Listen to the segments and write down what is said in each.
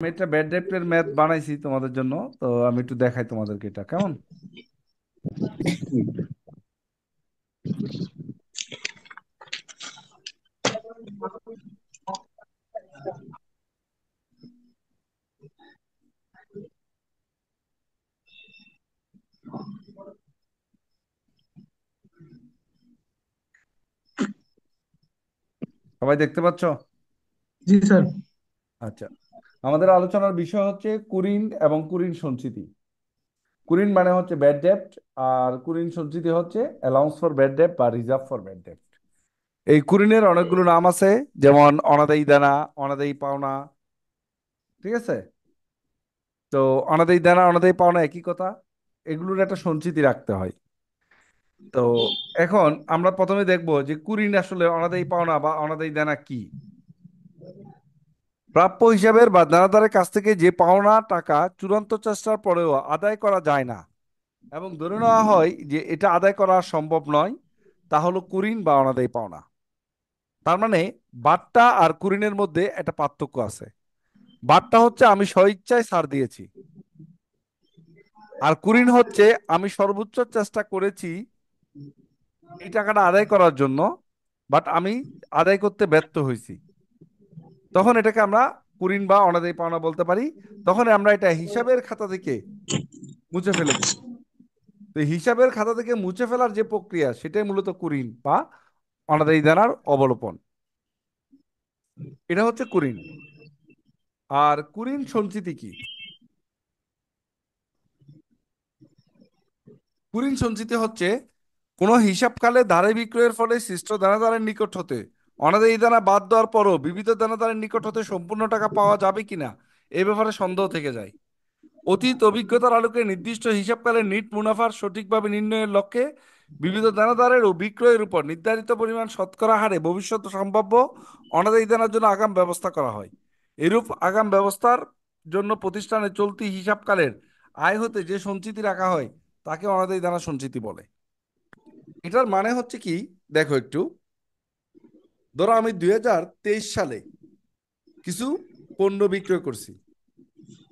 আমি একটা bad ডেপ্টের math বানাইছি তোমাদের জন্য। তো আমি একটু দেখাই তোমাদেরকে এটা কেমন। সবাই দেখতে পাচ্ছ? জি স্যার। আচ্ছা, আমাদের আলোচনার বিষয় হচ্ছে কুরিন এবং কুরিন সঞ্চিতি। কুরিন মানে হচ্ছে ব্যাড ডেপ্ট, আর কুরিন সঞ্চিতি হচ্ছে অ্যালাউন্স ফর ব্যাড ডেপ্ট বা রিজার্ভ ফর ব্যাড ডেপ্ট। এই কুরিনের অনেকগুলো নাম আছে, যেমন অনাদায়ী দেনা, অনাদায়ী পাওনা। ঠিক আছে? তো অনাদায়ী দেনা অনাদায়ী পাওনা একই কথা, এগুলোর একটা সঞ্চিতি রাখতে হয়। তো এখন আমরা প্রথমে দেখব যে কুরিন আসলে অনাদায়ী পাওনা বা অনাদায়ী দেনা কি। প্রাপ্য হিসাবের বা দেনাদারের কাছ থেকে যে পাওনা টাকা চূড়ান্ত চেষ্টার পরেও আদায় করা যায় না এবং ধরে নেওয়া হয় যে এটা আদায় করা সম্ভব নয়, তা হলো কুরিন বা অনাদায়ী পাওনা। তার মানে বাট্টা আর কুরিনের মধ্যে একটা পার্থক্য আছে। বাট্টা হচ্ছে আমি স্বইচ্ছায় ছাড় দিয়েছি, আর কুরিন হচ্ছে আমি সর্বোচ্চ চেষ্টা করেছি এই টাকাটা আদায় করার জন্য, বাট আমি আদায় করতে ব্যর্থ হয়েছি। তখন এটাকে আমরা কুরিন বা অনাদায়ী পাওনা বলতে পারি। তখন আমরা এটা হিসাবের খাতা থেকে মুছে ফেলে দিই। তো হিসাবের খাতা থেকে মুছে ফেলার যে প্রক্রিয়া, সেটাই মূলত কুরিন বা অনাদায়ী দেনার অবলোপন। এটা হচ্ছে কুরিন। আর কুরিন সঞ্চিতি কি? কুরিন সঞ্চিতি হচ্ছে কোনো হিসাবকালে ধারে বিক্রয়ের ফলে সৃষ্ট দেনাদারের নিকট হতে অনাদায়ী দেনা বাদ দেওয়ার পরও বিবিধ দেনাদারের নিকট হতে সম্পূর্ণ টাকা পাওয়া যাবে কিনা এ ব্যাপারে সন্দেহ থেকে যায়। অতীত অভিজ্ঞতার আলোকে নির্দিষ্ট হিসাবকালে নিট মুনাফার সঠিকভাবে নির্ণয়ের লক্ষ্যে বিবিধ দানাদারের ও বিক্রয়ের উপর নির্ধারিত পরিমাণ শতকরা হারে ভবিষ্যৎ সম্ভাব্য অনাদায়ী দেনার জন্য আগাম ব্যবস্থা করা হয়। এরূপ আগাম ব্যবস্থার জন্য প্রতিষ্ঠানের চলতি হিসাবকালের আয় হতে যে সঞ্চিতি রাখা হয় তাকে অনাদায়ী দেনা সঞ্চিতি বলে। এটার মানে হচ্ছে কি, দেখো একটু। ধরো আমি 2023 সালে কিছু পণ্য বিক্রয় করছি।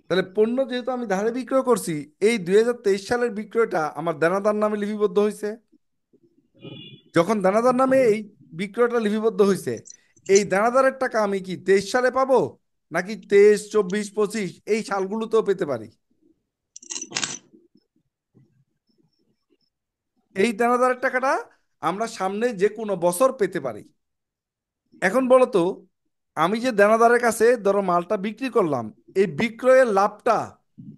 তাহলে পণ্য যেহেতু আমি ধারে বিক্রয় করছি, এই 2023 সালের বিক্রয়টা আমার দানাদার নামে লিপিবদ্ধ হয়েছে। যখন দানাদার নামে এই বিক্রয়টা লিপিবদ্ধ হয়েছে, এই দানাদারের টাকা আমি কি 23 সালে পাবো, নাকি 23, 24, 25 এই সালগুলোতেও পেতে পারি? এই দানাদারের টাকাটা আমরা সামনে যে কোনো বছর পেতে পারি। এখন বলো তো, আমি যে দানাদারের কাছে ধরো মালটা বিক্রি করলাম, এই বিক্রয়ের লাভটা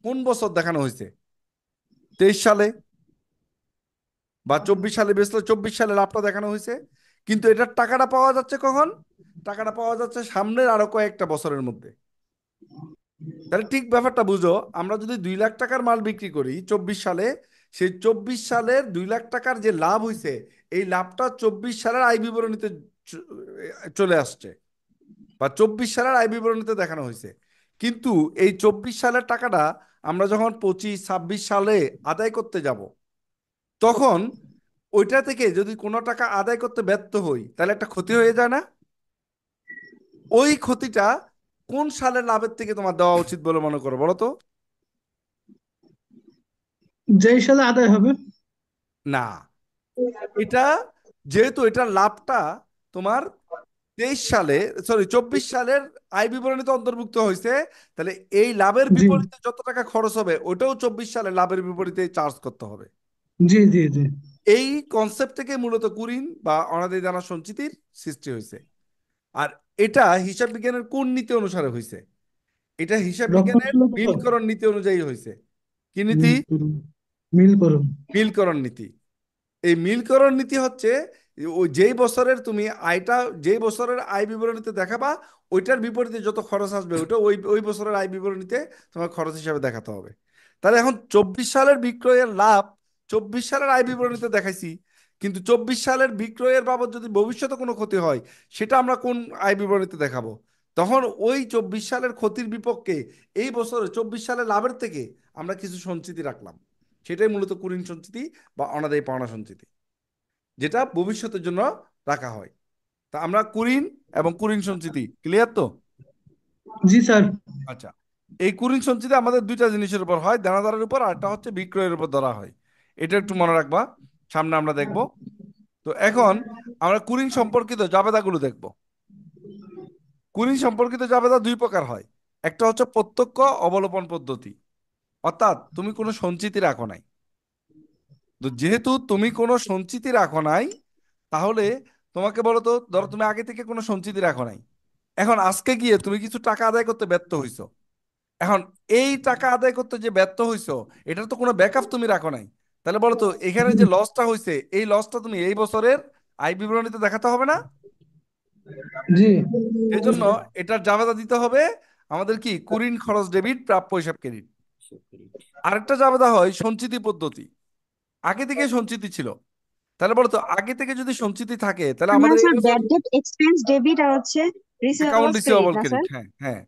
কোন বছর দেখানো হয়েছে? 23 সালে। বা 24 সালে বেচলে 24 সালে লাভটা দেখানো হয়েছে। কিন্তু এটার টাকাটা পাওয়া যাচ্ছে কখন? টাকাটা পাওয়া যাচ্ছে সামনের আরো কয়েকটা বছরের মধ্যে। তাহলে ঠিক ব্যাপারটা বুঝো, আমরা যদি 2 লাখ টাকার মাল বিক্রি করি 24 সালে, সেই 24 সালের 2 লাখ টাকার যে লাভ হয়েছে, এই লাভটা 24 সালের আয় বিবরণীতে চ- চলে আসছে, বা 24 সালের আয় বিবরণীতে দেখানো হয়েছে। কিন্তু এই 24 সালের টাকাটা আমরা যখন 25, 26 সালে আদায় করতে যাব, তখন ওইটা থেকে যদি কোনো টাকা আদায় করতে ব্যর্থ হই, তাহলে একটা ক্ষতি হয়ে যায় না? ওই ক্ষতিটা কোন সালের লাভের থেকে তোমার দেওয়া উচিত বলে মনে করো, বলো তো? যেই সালে আদায় হবে। না, এটা যেহেতু এটার লাভটা তোমার 23 সালে, সরি 24 সালের আয় বিবরণীতে অন্তর্ভুক্ত হয়েছে, তাহলে এই লাভের জি বিপরীতে যত টাকা খরচ হবে ওটাও 24 সালের লাভের বিপরীতে চার্জ করতে হবে। জি জি জি। এই কনসেপ্ট থেকে মূলত কুরিন বা অনাদায়ী দেনা সঞ্চিতির সৃষ্টি হয়েছে। আর এটা হিসাব বিজ্ঞানের কোন নীতি অনুসারে হয়েছে? এটা হিসাব বিজ্ঞানের রক্ষণশীল তো। মিলকরণ নীতি অনুযায়ী হয়েছে। কি নীতি? মিল করুন। মিল করুন। মিলকরণ নীতি। এই মিলকরণ নীতি হচ্ছে ওই যেই বছরের তুমি আয়টা, যেই বছরের আয় বিবরণীতে দেখাবা, ওইটার বিপরীতে যত খরচ আসবে ওইটা ওই ওই বছরের আয় বিবরণীতে তোমার খরচ হিসাবে দেখাতে হবে। তাহলে এখন 24 সালের বিক্রয়ের লাভ 24 সালের আয় বিবরণীতে দেখাইছি, কিন্তু 24 সালের বিক্রয়ের বাবদ যদি ভবিষ্যতে কোনো ক্ষতি হয়, সেটা আমরা কোন আয় বিবরণীতে দেখাবো? তখন ওই 24 সালের ক্ষতির বিপক্ষে এই বছরে 24 সালের লাভের থেকে আমরা কিছু সঞ্চিতি রাখলাম। সেটাই মূলত কুরিন সঞ্চিতি বা অনাদায়ী পাওনা সঞ্চিতি, যেটা ভবিষ্যতের জন্য রাখা হয়। তা আমরা কুরিন এবং কুরিন সঞ্চিতি ক্লিয়ার তো? জি স্যার। আচ্ছা, এই কুরিন সঞ্চিতি আমাদের দুইটা জিনিসের উপর হয়, দেনাদারের উপর, আর একটা হচ্ছে বিক্রয়ের উপর ধরা হয়। এটা একটু মনে রাখবা, সামনে আমরা দেখব। তো এখন আমরা কুরিন সম্পর্কিত জাবেদাগুলো দেখব। কুরিন সম্পর্কিত জাবেদা দুই প্রকার হয়। একটা হচ্ছে প্রত্যক্ষ অবলোপন পদ্ধতি, অর্থাৎ তুমি কোনো সঞ্চিতি রাখো নাই। তো যেহেতু তুমি কোনো সঞ্চিতি রাখো নাই, তাহলে তোমাকে বলো তো, ধরো তুমি আগে থেকে কোনো সঞ্চিতি রাখো নাই, এখন আজকে গিয়ে তুমি কিছু টাকা আদায় করতে ব্যর্থ হইছো। এখন এই টাকা আদায় করতে যে ব্যর্থ হইছো, এটার তো কোনো ব্যাকআপ তুমি রাখো নাই। তাহলে বলো তো, এখানে যে লসটা হয়েছে, এই লসটা তুমি এই বছরের আয় বিবরণীতে দেখাতে হবে না? জি সেই জন্য এটার জাবেদা দিতে হবে আমাদের কি, কুরিন খরচ ডেবিট প্রাপ্য হিসাব ক্রেডিট। আরেকটা জাবেদা হয় সঞ্চিতি পদ্ধতি, আগে থেকে সঞ্চিতি ছিল। তাহলে বলো তো, আগে থেকে যদি সঞ্চিতি থাকে, তাহলে আমরা আমাদের এই স্যার বছর ব্যাড ডেট এক্সপেন্স ডেবিট আর হচ্ছে অ্যাকাউন্ট রিসিভেবলস ক্রেডিট রিসিভেবল না ক্রেডিট, স্যার? হ্যাঁ হ্যাঁ।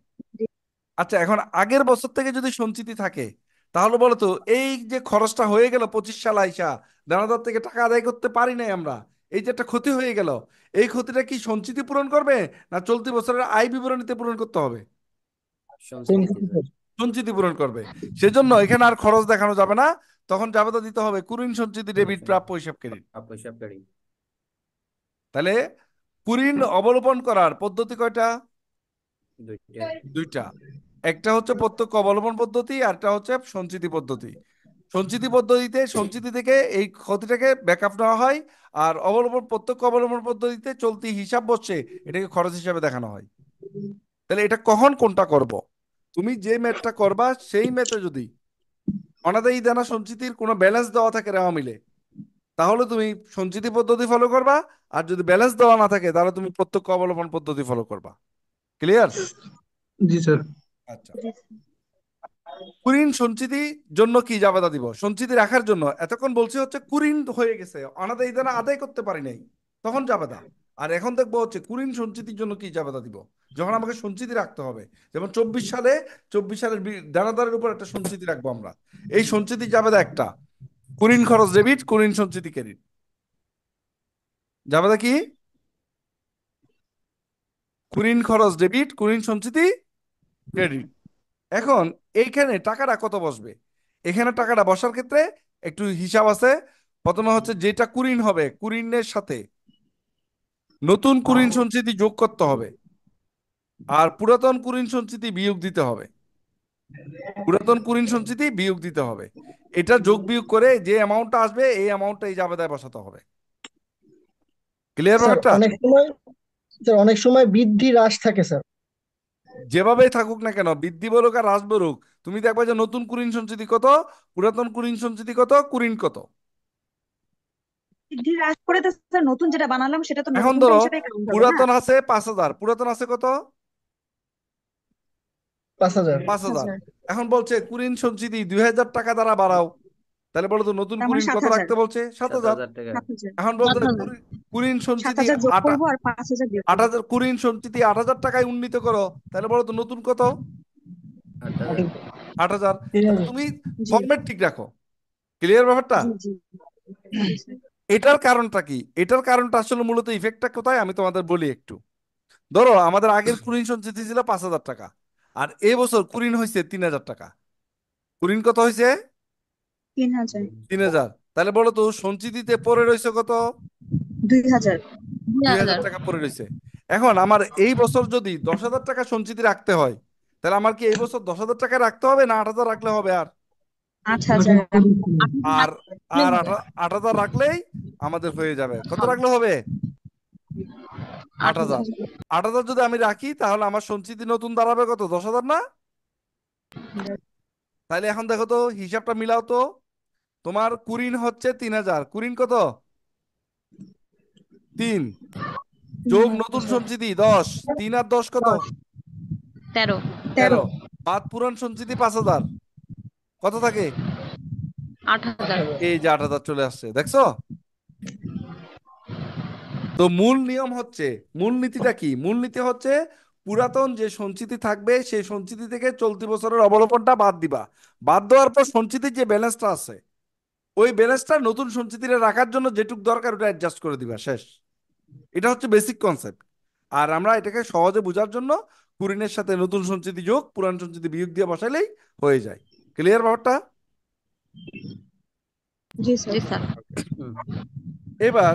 আচ্ছা, এখন আগের বছর থেকে যদি সঞ্চিতি থাকে, তাহলে বলো তো, এই যে খরচটা হয়ে গেল 25 সাল আইসা, দানাদার থেকে টাকা আদায় করতে পারি নাই আমরা, এই যে একটা ক্ষতি হয়ে গেল, এই ক্ষতিটা কি সঞ্চিতি পূরণ করবে, না চলতি বছরের আয় বিবরণীতে পূরণ করতে হবে? সঞ্চিতিতে স্যার। সঞ্চিতি পূরণ করবে। সেজন্য এখানে আর খরচ দেখানো যাবে না, তখন জাবেদা দিতে হবে কুরিন সঞ্চিতি ডেবিট সঞ্চয় প্রাপ্য হিসাব ক্রেডিট। হিসাব ক্রেডিট। তাহলে কুরিন অবলোপন করার পদ্ধতি কয়টা? দুইটাই। দুইটা। একটা হচ্ছে প্রত্যক্ষ অবলম্বন পদ্ধতি, আর একটা হচ্ছে সঞ্চিতি পদ্ধতি। সঞ্চিতি পদ্ধতিতে সঞ্চিতি থেকে এই ক্ষতিটাকে ব্যাকআপ নেওয়া হয়, আর প্রত্যক্ষ অবলম্বন পদ্ধতিতে চলতি হিসাব বসছে, এটাকে খরচ হিসাবে দেখানো হয়। তাহলে এটা কখন কোনটা করব? তুমি যে ম্যাথটা করবা সেই ম্যাথে যদি অনাদায়ী দেনা সঞ্চিতির কোনো ব্যালেন্স দেওয়া থাকে রেওয়া মিলে, তাহলে তুমি সঞ্চিতি পদ্ধতি ফলো করবা। আর যদি ব্যালেন্স দেওয়া না থাকে, তাহলে তুমি প্রত্যক্ষ অবলম্বন পদ্ধতি ফলো করবা। ক্লিয়ার? জি স্যার। আচ্ছা। কুরিন সঞ্চিতি জন্য কি জাবেদা দিব? সঞ্চিতি রাখার জন্য এতক্ষণ বলছি হচ্ছে কুরিন হয়ে গেছে, অনাদায়ী দেনা আদায় করতে পারি নাই, তখন জাবেদা। আর এখন দেখবো হচ্ছে কুরিন সঞ্চিতির জন্য কি জাবেদা দিব, যখন আমাকে সঞ্চিতি রাখতে হবে। যেমন 24 সালে, 24 সালের দেনাদারের উপর একটা সঞ্চিতি রাখবো আমরা। এই সঞ্চিতি জাবেদা একটা, কুরিন খরচ ডেবিট, কুরিন সঞ্চিতি ক্রেডিট। জাবেদা কি? কুরিন খরচ ডেবিট, কুরিন সঞ্চিতি ক্রেডিট। এখন এইখানে টাকাটা কত বসবে? এখানে টাকাটা বসার ক্ষেত্রে একটু হিসাব আছে। প্রথমে হচ্ছে যেটা কুরিন হবে, কুরিনের সাথে নতুন কুরিন সঞ্চিতি যোগ করতে হবে, আর পুরাতন কুরিন সঞ্চিতি বিয়োগ দিতে হবে। পুরাতন কুরিন সঞ্চিতি বিয়োগ দিতে হবে। এটা যোগ বিয়োগ করে যে অ্যামাউন্টটা আসবে, এই অ্যামাউন্টটা এই জাবেদায় বসাতে হবে। ক্লিয়ার স্যার ব্যাপারটা? অনেক সময় বৃদ্ধি হ্রাস থাকে স্যার। যেভাবেই থাকুক না কেন, বৃদ্ধি বলুক আর হ্রাস বলুক, তুমি দেখবা যে নতুন কুরিন সঞ্চিতি কত, পুরাতন কুরিন সঞ্চিতি কত, কুরিন কত। বৃদ্ধি হ্রাস করে তো স্যার নতুন যেটা বানালাম সেটা তো এখন নতুনটা ধরো হিসেবে কাউন্ট হবে না? পুরাতন আছে 5,000, পুরাতন আছে কত? 5,000। 5,000। হাজার। এখন বলছে কুরিন সঞ্চিতি 2,000 টাকা দ্বারা বাড়াও, তাহলে বলো তো নতুন তার মানে কুরিন সাত কত হাজার রাখতে বলছে? 7,000। 7,000 টাকা। 7,000। এখন বলছে 7,000। কুরিন সাত সঞ্চিতি হাজার যোগ করবো আর 5,000 বিয়োগ করবো। 8,000, কুরিন সঞ্চিতি 8,000 টাকায় উন্নীত করো, তাহলে বলো তো নতুন কত? 8,000। 8,000। তাহলে 3,000। তুমি জি ফরম্যাট ঠিক রাখো। ক্লিয়ার ব্যাপারটা? জি জি জি স্যার। এটার কারণটা কি? এটার কারণটা আসলে মূলত ইফেক্টটা কোথায় আমি তোমাদের বলি একটু। ধরো আমাদের আগের কুরিন সঞ্চিতি ছিল 5,000 টাকা, আর এবছর কুরিন হয়েছে 3,000 টাকা। কুরিন কত হয়েছে? 3,000। 3,000। তাহলে বলো তো সঞ্চিতিতে পড়ে রয়েছে কত? 2,000। 2,000 টাকা পড়ে রয়েছে। এখন আমার এই বছর যদি 10,000 টাকা সঞ্চিতি রাখতে হয়, তাহলে আমার কি এই বছর 10,000 টাকা রাখতে হবে, না 8,000 রাখলে হবে? আর 8,000। আর আর 8,000 রাখলেই আমাদের হয়ে যাবে। কত রাখলে হবে? 8,000। 8,000। 8,000 যদি আমি রাখি, তাহলে আমার সঞ্চিতি নতুন দাঁড়াবে কত? 10,000 না? তাহলে এখন দেখো তো, হিসাবটা মিলাও তো। তোমার কুরিন হচ্ছে 3,000, কুরিন কত? 3 যোগ নতুন সঞ্চিতি 10, 3 আর 10 কত? 13। 13। 13। বাদ পুরান সঞ্চিতি 5,000, কত থাকে? 8,000। এই যে 8,000 চলে আসছে, দেখছো? তো মূল নিয়ম হচ্ছে, মূলনীতিটা কি? মূলনীতি হচ্ছে পুরাতন যে সঞ্চিতি থাকবে, সেই সঞ্চিতি থেকে চলতি বছরের অবলোপনটা বাদ দিবা। বাদ দেওয়ার পর সঞ্চিতির যে ব্যালেন্সটা আছে, ওই ব্যালেন্সটা নতুন সঞ্চিতিতে রাখার জন্য যেটুক দরকার ওটা অ্যাডজাস্ট করে দিবা, শেষ। এটা হচ্ছে বেসিক কনসেপ্ট। আর আমরা এটাকে সহজে বোঝার জন্য কুরিনের সাথে নতুন সঞ্চিতি যোগ, পুরান সঞ্চিতি বিয়োগ দিয়ে বসাইলেই হয়ে যায়। ক্লিয়ার ব্যাপারটা? জি স্যার। জি স্যার। হুম এবার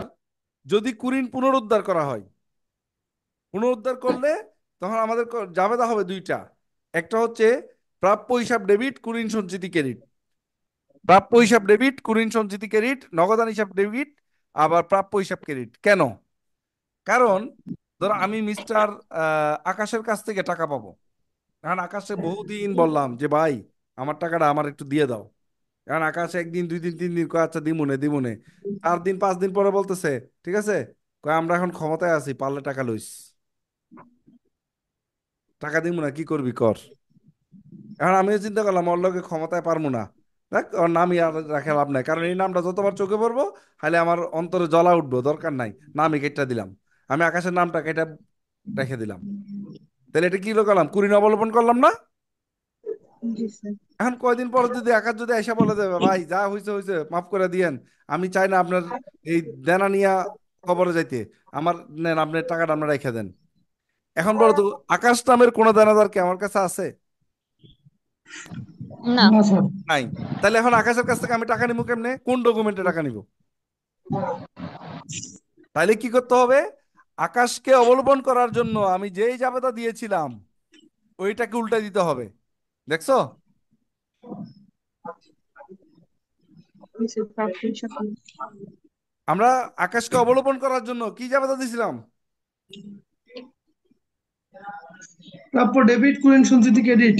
যদি কুরিন পুনরুদ্ধার করা হয়, পুনরুদ্ধার করলে তখন আমাদের জাবেদা হবে দুইটা। একটা হচ্ছে প্রাপ্য হিসাব ডেবিট, কুরিন সঞ্চিতি ক্রেডিট। প্রাপ্য হিসাব ডেবিট, কুরিন সঞ্চিতি ক্রেডিট, নগদান হিসাব ডেবিট, আবার প্রাপ্য হিসাব ক্রেডিট। কেন? কারণ ধরো আমি মিস্টার আকাশের কাছ থেকে টাকা পাবো। কারণ আকাশে বহুদিন বললাম যে ভাই আমার টাকাটা আমার একটু দিয়ে দাও। কারণ আকাশ একদিন, 2 দিন, 3 দিন কয় আচ্ছা দিমুনে দিমুনে, 4 দিন 5 দিন পরে বলতেছে ঠিক আছে, কয় আমরা এখন ক্ষমতায় আছি, পারলে টাকা লইস। টাকা দিব না, কি করবি কর। এখন আমিও চিন্তা করলাম ওর লগে ক্ষমতায় পারবো না, দেখ ওর নামই আর রাখা লাভ নাই, কারণ এই নামটা যতবার চোখে পড়বো খালি আমার অন্তরে জ্বলা উঠবো, দরকার নাই, নামই কেটে দিলাম। আমি আকাশের নামটা কেটে রেখে দিলাম। তাহলে এটা কি করলাম, কুড়ি অবলম্বন করলাম না? জি স্যার। এখন কয়দিন পর যদি আকাশ যদি এসে বলে দেবে ভাই যা হয়েছে হয়েছে মাফ করে দিয়েন, আমি চাই না আপনার এই দেনা নিয়া খবরে যাইতে, আমার নেন আপনার টাকাটা আপনার রেখে দেন। এখন বলো তো আকাশ নামের কোন দেনাদার কি আমার কাছে আছে? না। না স্যার। নাই। তাহলে এখন আকাশের কাছ থেকে আমি টাকা নিবো কেমনে, কোন ডকুমেন্টে টাকা নিব? তাইলে কি করতে হবে, আকাশকে অবলম্বন করার জন্য আমি যেই জাবেদা দিয়েছিলাম ওইটাকে উল্টা দিতে হবে। দেখছো? জি স্যার, প্রাপ্য হিসাব। আমরা আকাশকে অবলম্বন করার জন্য কি জাবেদা দিয়েছিলাম? প্রাপ্য ডেবিট, কুরিন সঞ্চিতি ক্রেডিট।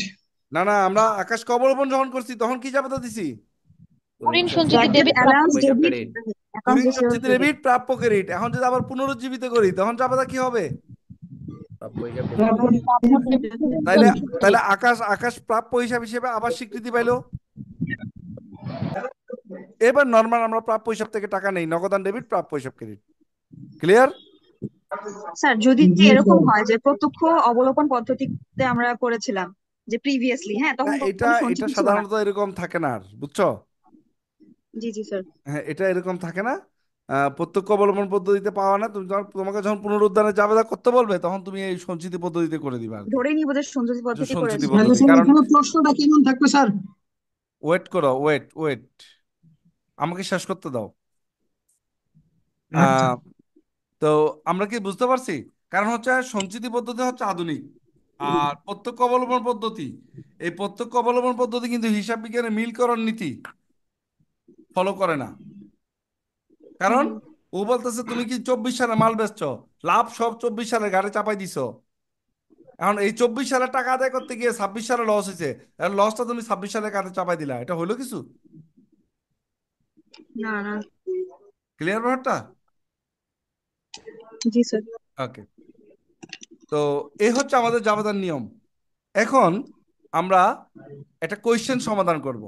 না না, আমরা আকাশকে অবলম্বন যখন করছি তখন কি জাবেদা দিছি? কুরিন ঋণ সঞ্চিতি সঞ্চিতি ডেবিট, ডেবিট, প্রাপ্য অ্যালাউন্স হিসাব ডেবিট, ক্রেডিট। অ্যাকাউন্ট কুড়ির রিসিভেবল সঞ্চিতি ক্রেডিট। ডেবিট, প্রাপ্য ক্রেডিট। এখন যদি আবার পুনরুজ্জীবিত করি তখন জাবেদা কি হবে? প্রাপ্য হিসাব ডেবিট। প্রাপ্য তাইলে তাইলে আকাশ আকাশ প্রাপ্য হিসাব হিসেবে আবার স্বীকৃতি পাইলো। এবার নর্মাল আমরা প্রাপ্য হিসাব থেকে টাকা নেই, নগদান ডেবিট, প্রাপ্য হিসাব ক্রেডিট। ক্লিয়ার? স্যার যদি জি এরকম স্যার। হয় যে প্রত্যক্ষ অবলোকন পদ্ধতিতে আমরা করেছিলাম যে প্রিভিয়াসলি, হ্যাঁ, না, তখন এটা কোনো এটা সঞ্চিতি ছিল না। সাধারণত এরকম থাকে না আর, বুঝছো? জি জি স্যার। হ্যাঁ, এটা এরকম থাকে না। প্রত্যক্ষ অবলম্বন পদ্ধতিতে পাওয়া না, তুমি তোমাকে যখন পুনরুদ্ধারের জাবেদা করতে বলবে তখন তুমি এই সঞ্চিতি পদ্ধতিতে করে দিবে আর কি। ধরে নিব যে সঞ্চিতি যে পদ্ধতি সঞ্চিতি করেছি। তাহলে পদ্ধতি, স্যার কারণ এখানে প্রশ্নটা কেমন থাকবে স্যার? ওয়েট করো, ওয়েট ওয়েট, আমাকে শেষ করতে দাও। আচ্ছা। আহ তো আমরা কি বুঝতে পারছি? কারণ হচ্ছে সঞ্চিতি পদ্ধতি হচ্ছে আধুনিক, আর প্রত্যক্ষ অবলম্বন পদ্ধতি, এই প্রত্যক্ষ অবলম্বন পদ্ধতি কিন্তু হিসাব বিজ্ঞানের মিলকরণ নীতি ফলো করে না। কারণ ও বলতেছে তুমি কি 24 সালে মাল বেচছো, লাভ সব 24 সালে ঘাড়ে চাপাই দিছো। এখন এই 24 সালে টাকা আদায় করতে গিয়ে 26 সালে লস হয়েছে, লসটা তুমি 26 সালে কাঁধে চাপাই দিলা, এটা হলো কিছু? না না। ক্লিয়ার ব্যাপারটা? জি স্যার। ওকে। তো এই হচ্ছে আমাদের জাবেদার নিয়ম। এখন আমরা একটা কোয়েশ্চেন সমাধান করব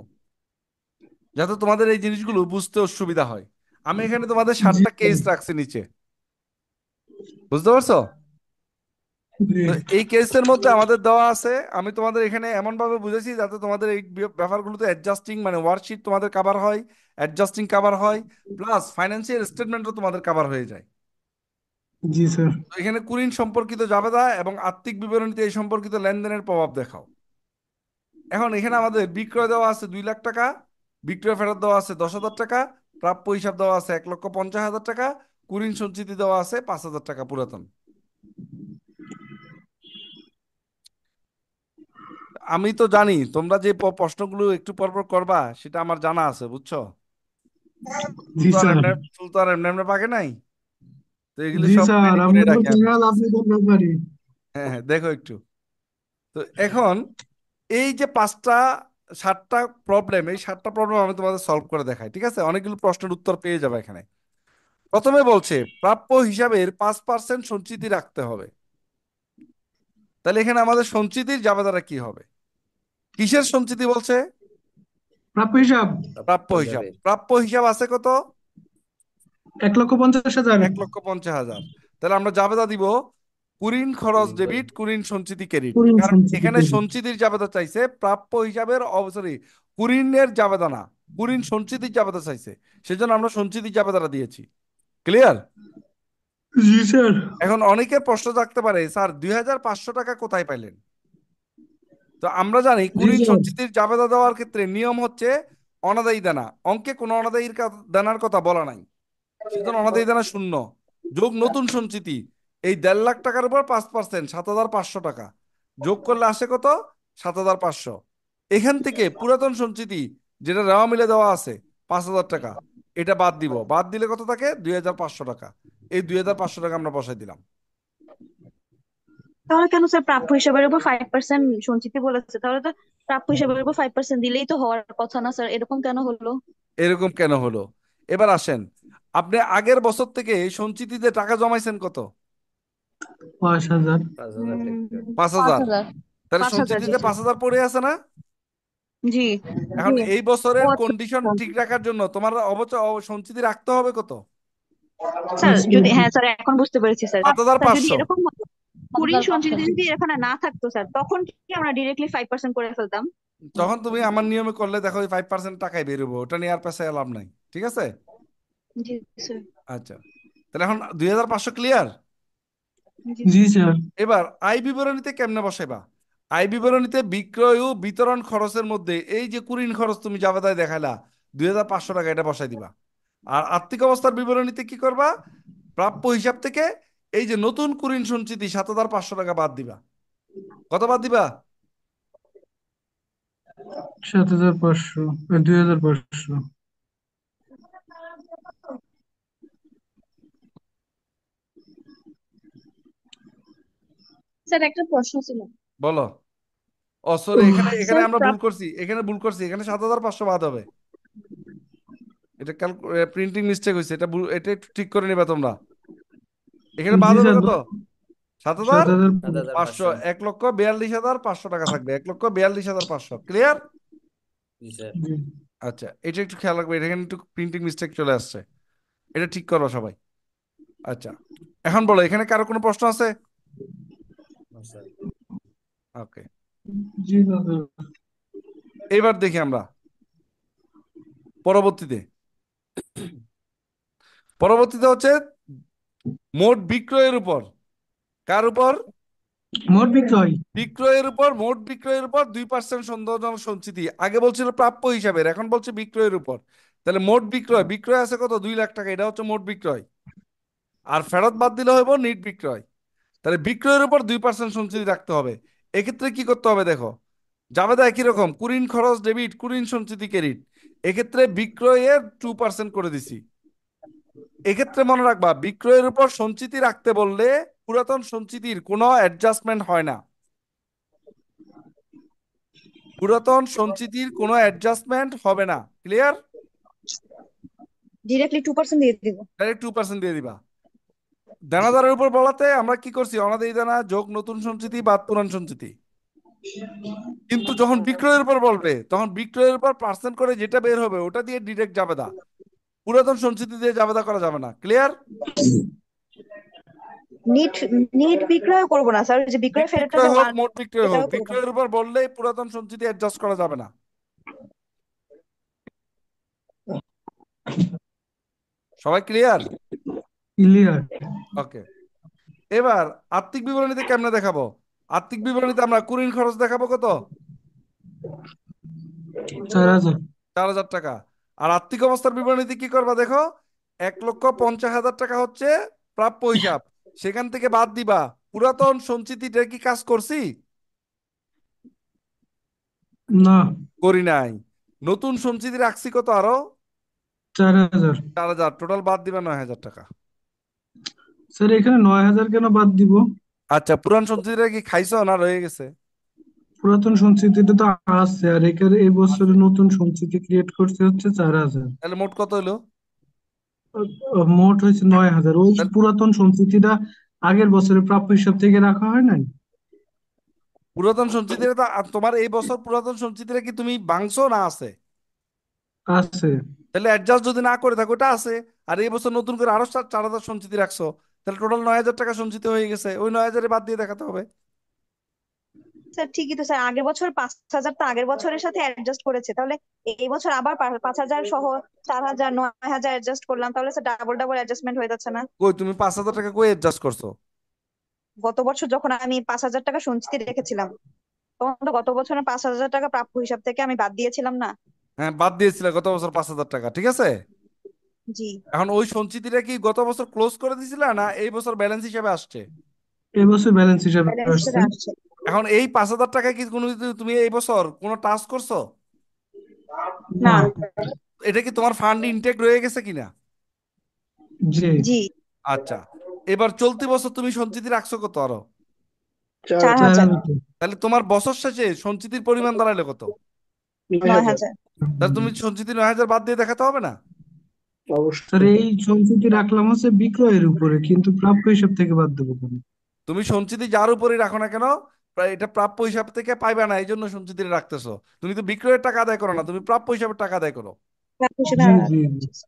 যাতে তোমাদের এই জিনিসগুলো বুঝতে সুবিধা হয়। আমি এখানে তোমাদের জি 7টা স্যার। কেস রাখছি নিচে, বুঝতে পারছো? জি। তো এই কেসের মধ্যে আমাদের দেওয়া আছে, আমি তোমাদের এখানে এমন ভাবে বুঝেছি যাতে তোমাদের এই ব্যাপারগুলোতে অ্যাডজাস্টিং মানে ওয়ার্কশিট তোমাদের কভার হয়, অ্যাডজাস্টিং কভার হয়, প্লাস ফাইন্যান্সিয়াল স্টেটমেন্টও তোমাদের কভার হয়ে যায়। জি স্যার। তো এখানে কুরিন সম্পর্কিত জাবেদা এবং আর্থিক বিবরণীতে এই সম্পর্কিত লেনদেনের প্রভাব দেখাও। এখন এখানে আমাদের বিক্রয় দেওয়া আছে 2 লাখ টাকা, বিক্রয় ফেরত দেওয়া আছে 10,000 টাকা, প্রাপ্য হিসাব দেওয়া আছে 1,50,000 টাকা, কুরিন সঞ্চিতি দেওয়া আছে 5,000 টাকা পুরাতন। আমি তো জানি তোমরা যে প্রশ্নগুলো একটু পর পর করবা সেটা আমার জানা আছে, বুঝছো? জি স্যার। চুল তো আর এমনি এমনি পাকে নাই, তো এগুলো জি সব স্যার, রেডি করে আমরা তো রাখি আমি। টাকা লাভ করতে পারি। হ্যাঁ হ্যাঁ, দেখো একটু। তো এখন এই যে 7টা প্রবলেম, এই 7টা প্রবলেম আমি তোমাদের সলভ করে দেখাই, ঠিক আছে? অনেকগুলো প্রশ্নের উত্তর পেয়ে যাবে এখানে। প্রথমে বলছে প্রাপ্য হিসাবের 5% সঞ্চিতি রাখতে হবে। তাহলে এখানে আমাদের সঞ্চিতির জাবেদাটা কি হবে? কিসের সঞ্চিতি বলছে? প্রাপ্য হিসাব প্রাপ্য প্রাপ্য হিসাব। হিসাবে। প্রাপ্য হিসাব আছে কত? 1,50,000। 1,50,000। তাহলে আমরা জাবেদা দিব কুরিন খরচ কুরিন করে। Debit, কুরিন সঞ্চিতি credit. কুরিন কারণ সঞ্চিতি এখানে ক্রেডিট। সঞ্চিতির জাবেদা চাইছে, প্রাপ্য হিসাবের সরি, কুরিনের জাবেদা না, কুরিন সঞ্চিতির জাবেদা চাইছে, সেজন্য আমরা সঞ্চিতির জাবেদাটা দিয়েছি। ক্লিয়ার? জি স্যার। এখন অনেকের প্রশ্ন থাকতে পারে, স্যার 2500 টাকা কোথায় পাইলেন? তো আমরা জানি জি কুড়িল স্যার। সঞ্চিতির জাবেদা দেওয়ার ক্ষেত্রে নিয়ম হচ্ছে অনাদায়ী দানা। অঙ্কে কোনো অনাদায়ী দানার কথা বলা নাই, সেজন্য অনাদায়ী দানা শূন্য। যোগ নতুন সঞ্চিতি, এই 1.5 লাখ টাকার উপর 5%, 7,500 টাকা যোগ করলে আসে কত? 7,500। এখান থেকে পুরাতন সঞ্চিতি, যেটা রেওয়া মিলে দেওয়া আছে 5,000 টাকা, এটা বাদ দিব। বাদ দিলে কত থাকে? 2,500 টাকা। এই 2,500 টাকা আমরা বসাই দিলাম। তাহলে কেন স্যার প্রাপ্য হিসাবের উপর 5% সঞ্চিতি বলেছে? তাহলে তো প্রাপ্য হিসাবের উপর 5% দিলেই তো হওয়ার কথা না স্যার, এরকম কেন হলো? এরকম কেন হলো? এবার আসেন, আপনি আগের বছর থেকে এই সঞ্চিতিতে টাকা জমাইছেন কত? 5,000। 5,000 টাকা। 5,000। 5,000। তাহলে 5,000, জি সঞ্চিতিতে স্যার। 5,000 পড়ে আছে না? জি। এখন এই বছরের ও আচ্ছা কন্ডিশন আচ্ছা। ঠিক রাখার জন্য তোমার সঞ্চিতি রাখতে হবে কত? স্যার যদি, হ্যাঁ স্যার এখন বুঝতে পেরেছি স্যার। সাত হাজার স্যার যদি পাঁচশো এরকম হতো, কুড়ি সঞ্চিতি যদি এখানে না থাকতো স্যার, তখন কি আমরা ডিরেক্টলি 5% করে ফেলতাম? তখন তুমি আমার নিয়মে করলে দেখো ওই 5% টাকাই বেরোবো, ওটা নিয়ে আর পেছায় লাভ নাই। ঠিক আছে? জি স্যার। আচ্ছা, তাহলে এখন 2,500 ক্লিয়ার। জি জি স্যার। স্যার। এবার আয় বিবরণীতে কেমনে বসাইবা? আয় বিবরণীতে বিক্রয় ও বিতরণ খরচের মধ্যে এই যে কুরিন খরচ তুমি জাবেদায় দেখাইলা 2,500 টাকা, এটা বসাই দিবা। আর আর্থিক অবস্থার বিবরণীতে কি করবা? প্রাপ্য হিসাব থেকে এই যে নতুন কুরিন সঞ্চিতি 7,500 টাকা বাদ দিবা। কত বাদ দিবা? 7,500, 2,500। স্যার একটা প্রশ্ন ছিল। বলো। ও সরি, এখানে এখানে স্যার আমরা ভুল করছি, এখানে ভুল করছি, এখানে 7,500 বাদ হবে। এটা কাল প্রিন্টিং মিস্টেক হয়েছে, এটা একটু ঠিক করে নিবা তোমরা। এখানে বাদ জি হবে স্যার। কত? 7,000 7,500। 500, 7,500। 1,42,500 টাকা থাকবে, 1,42,500 ক্লিয়ার। জি স্যার। জি। আচ্ছা, এটা একটু খেয়াল রাখবে, এখানে একটু প্রিন্টিং মিস্টেক চলে আসছে, এটা ঠিক করো সবাই। আচ্ছা, এখন বলো, এখানে কারো কোনো প্রশ্ন আছে? না স্যার। ওকে, জি দাদা। এবার দেখি আমরা পরবর্তীতে। পরবর্তীতে হচ্ছে মোট বিক্রয়ের উপর। কার উপর? মোট বিক্রয়। বিক্রয়ের উপর, মোট বিক্রয়ের উপর 2% সন্দেহজনক সঞ্চিতি। আগে বলছিল প্রাপ্য হিসাবের, এখন বলছে বিক্রয়ের উপর। তাহলে মোট বিক্রয়, বিক্রয় আছে কত? 2,00,000 টাকা, এটা হচ্ছে মোট বিক্রয়। আর ফেরত বাদ দিলে হইব নিট বিক্রয়। তাহলে বিক্রয়ের উপর 2% সঞ্চিতি রাখতে হবে। এক্ষেত্রে কি করতে হবে দেখো, জাবেদা একই রকম, কুরিন খরচ ডেবিট, কুরিন সঞ্চিতি ক্রেডিট। এক্ষেত্রে বিক্রয়ের 2% করে দিছি। এক্ষেত্রে মনে রাখবা, বিক্রয়ের উপর সঞ্চিতি রাখতে বললে পুরাতন সঞ্চিতির কোনো অ্যাডজাস্টমেন্ট হয় না। পুরাতন সঞ্চিতির কোনো অ্যাডজাস্টমেন্ট হবে না। ক্লিয়ার? ডিরেক্টলি 2% দিয়ে দিব। ডাইরেক্ট 2% দিয়ে দিবা। দানাদারের উপর বলাতে আমরা কি করছি? অনাদায়ী দানা যোগ নতুন সঞ্চিতি বাদ পুরান সঞ্চিতি। কিন্তু যখন বিক্রয়ের উপর বলবে, তখন বিক্রয়ের উপর পার্সেন্ট করে যেটা বের হবে ওটা দিয়ে ডিরেক্ট জাবেদা। পুরাতন সঞ্চিতি দিয়ে জাবেদা করা যাবে না। ক্লিয়ার? নিট নিট বিক্রয় করবো না স্যার, যে নিট বিক্রয় ফেরতটা বিক্রয় দেবো হোক, আর মোট বিক্রয় হোক, এটাও করবো না। বিক্রয়ের উপর বললেই পুরাতন সঞ্চিতি অ্যাডজাস্ট করা যাবে না। সবাই ক্লিয়ার? ক্লিয়ার। ওকে, এবার আর্থিক বিবরণীতে কেমনে দেখাবো? আর্থিক বিবরণীতে আমরা কুরিন খরচ দেখাবো কত? 4,000। 4,000 টাকা। আর আর্থিক অবস্থার বিবরণীতে কি করবা দেখো, 1,50,000 টাকা হচ্ছে প্রাপ্য হিসাব, সেখান থেকে বাদ দিবা পুরাতন সঞ্চিতিটা। কি কাজ করছি? না। করি নাই। নতুন সঞ্চিতি রাখছি কত আরো? 4,000। 4,000, টোটাল বাদ দিবা 9,000 টাকা। স্যার এখানে 9,000 কেন বাদ দিব? আচ্ছা, পুরান সঞ্চিতিটা কি খাইছো না রয়ে গেছে? পুরাতন সঞ্চিতিটা তো আছে, আর এখানে এই বছরে আছে। নতুন সঞ্চিতি ক্রিয়েট করছে হচ্ছে 4,000। তাহলে মোট কত হলো? মোট হয়েছে 9,000। ওই তাহলে পুরাতন সঞ্চিতিটা আগের বছরের প্রাপ্য হিসাব থেকে রাখা হয় নাই। পুরাতন সঞ্চিতিটা তোমার এই বছর পুরাতন সঞ্চিতিটা কি তুমি ভাঙছো না আছে? আছে। তাহলে অ্যাডজাস্ট যদি না করে থাকো, ওটা আছে। আর এই বছর নতুন করে আরো 4,000 সঞ্চিতি রাখছো, তাহলে টোটাল 9,000 টাকা সঞ্চিতি হয়ে গেছে, ওই 9,000 বাদ দিয়ে দেখাতে হবে। স্যার ঠিকই তো স্যার, আগের বছর 5,000 তো আগের বছরের সাথে অ্যাডজাস্ট করেছে, তাহলে এই বছর আবার 5,000 সহ 4,000 9,000 অ্যাডজাস্ট করলাম, তাহলে স্যার ডাবল ডাবল অ্যাডজাস্টমেন্ট হয়ে যাচ্ছে না? কই তুমি 5,000 টাকা কই অ্যাডজাস্ট করছো? গত বছর যখন আমি 5,000 টাকা সঞ্চিতি রেখেছিলাম, তখন তো গত বছরের 5,000 টাকা প্রাপ্য হিসাব থেকে আমি বাদ দিয়েছিলাম না? হ্যাঁ, বাদ দিয়েছিলে গত বছর 5,000 টাকা, ঠিক আছে। জি। এখন ওই সঞ্চিতিটা কি গত বছর ক্লোজ করে দিছিলে না এই বছর ব্যালেন্স হিসেবে আসছে? এবছর ব্যালেন্স হিসাবে ব্যালেন্স আসছে। হিসেবে আসছে। এখন এই 5,000 টাকা কি কোনো তুমি এই বছর কোনো টাচ করছো? না। না। এটা কি তোমার ফান্ড ইনটেক রয়ে গেছে কিনা? জি। জি। আচ্ছা, এবার চলতি বছর তুমি সঞ্চিতি রাখছো কত আরো? 4,000। 4,000। তাহলে তোমার বছর শেষে সঞ্চিতির পরিমাণ দাঁড়াইলো কত? 9,000। তাহলে তুমি সঞ্চিতি 9,000 বাদ দিয়ে দেখাতে হবে না? স্যার এই সঞ্চিতি রাখলাম হচ্ছে বিক্রয়ের উপরে, কিন্তু প্রাপ্য হিসাব থেকে বাদ দেবো কেন? তুমি সঞ্চিতি যার উপরই রাখো না কেন, প্রায় এটা প্রাপ্য হিসাব থেকে পাইবে না, এই জন্য সঞ্চিতি রাখতেছো। তুমি তো বিক্রয়ের টাকা আদায় করো না, তুমি প্রাপ্য হিসাবে টাকা আদায় করো। প্রাপ্য হিসেবে জি জি আচ্ছা,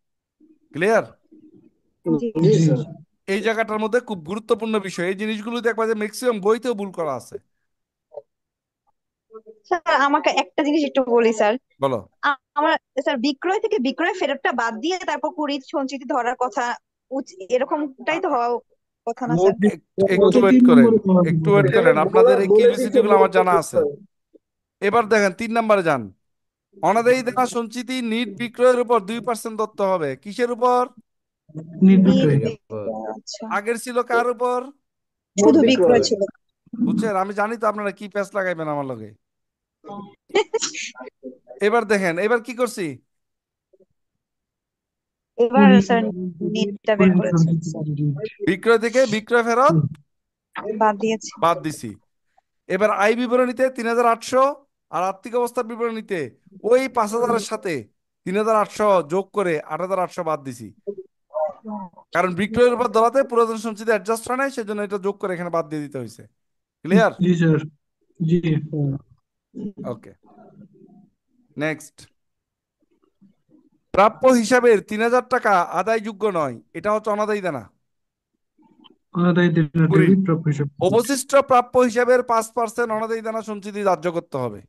ক্লিয়ার? জি। জি স্যার। এই জায়গাটার মধ্যে খুব গুরুত্বপূর্ণ বিষয়, এই জিনিসগুলো দেখবা যে ম্যাক্সিমাম বইতেও ভুল করা আছে। স্যার আমাকে একটা জিনিস একটু বলি স্যার। বলো। আমার স্যার বিক্রয় থেকে বিক্রয় ফেরতটা বাদ দিয়ে তারপর কুড়ি সঞ্চিতি ধরার কথা, এরকমটাই তো হওয়া কথা না স্যার? একটু হচ্ছে ওয়েট 3 নম্বরে করেন, একটু ওয়েট করেন, আপনাদের এই কিউরিসিটি গুলো আমার জানা আছে। এবার দেখেন 3 নম্বরে যান। অনাদায়ী দেনা সঞ্চিতি নিট বিক্রয়ের উপর 2% ধরতে হবে। কিসের উপর? নিট নিট বিক্রয়। বিক্রয়, আচ্ছা। আগের ছিল কার উপর? শুধু বিক্রয় ছিল। বুঝছেন, আমি জানি তো আপনারা কি প্যাচ লাগাইবেন আমার লগে। এবার দেখেন এবার কি করছি। এবার কুড়ি স্যার নিটটা বের কুড়ি করেছে, সঞ্চিতি স্যার করে দিই। বিক্রয় থেকে বিক্রয় ফেরত বাদ দিয়েছে। বাদ দিছি। এবার আয় বিবরণীতে 3,800 আর আর্থিক অবস্থার বিবরণীতে ওই 5,000-এর সাথে 3,800 যোগ করে 8,800 বাদ দিছি। কারণ বিক্রয়ের উপর ধরাতে পুরাতন সঞ্চিতি অ্যাডজাস্ট হয় নাই, সেজন্য এটা যোগ করে এখানে বাদ দিয়ে দিতে হয়েছে। ক্লিয়ার? জি স্যার। জি। ওকে, নেক্সট। প্রাপ্য হিসাবের 3,000 টাকা আদায়যোগ্য নয়, এটা হচ্ছে অনাদায়ী দেনা। অনাদায়ী দেনা কুড়ি, ডেবিট, প্রাপ্য হিসাব। অবশিষ্ট প্রাপ্য হিসাবের 5% অনাদায়ী দেনা সঞ্চিতি ধার্য করতে হবে।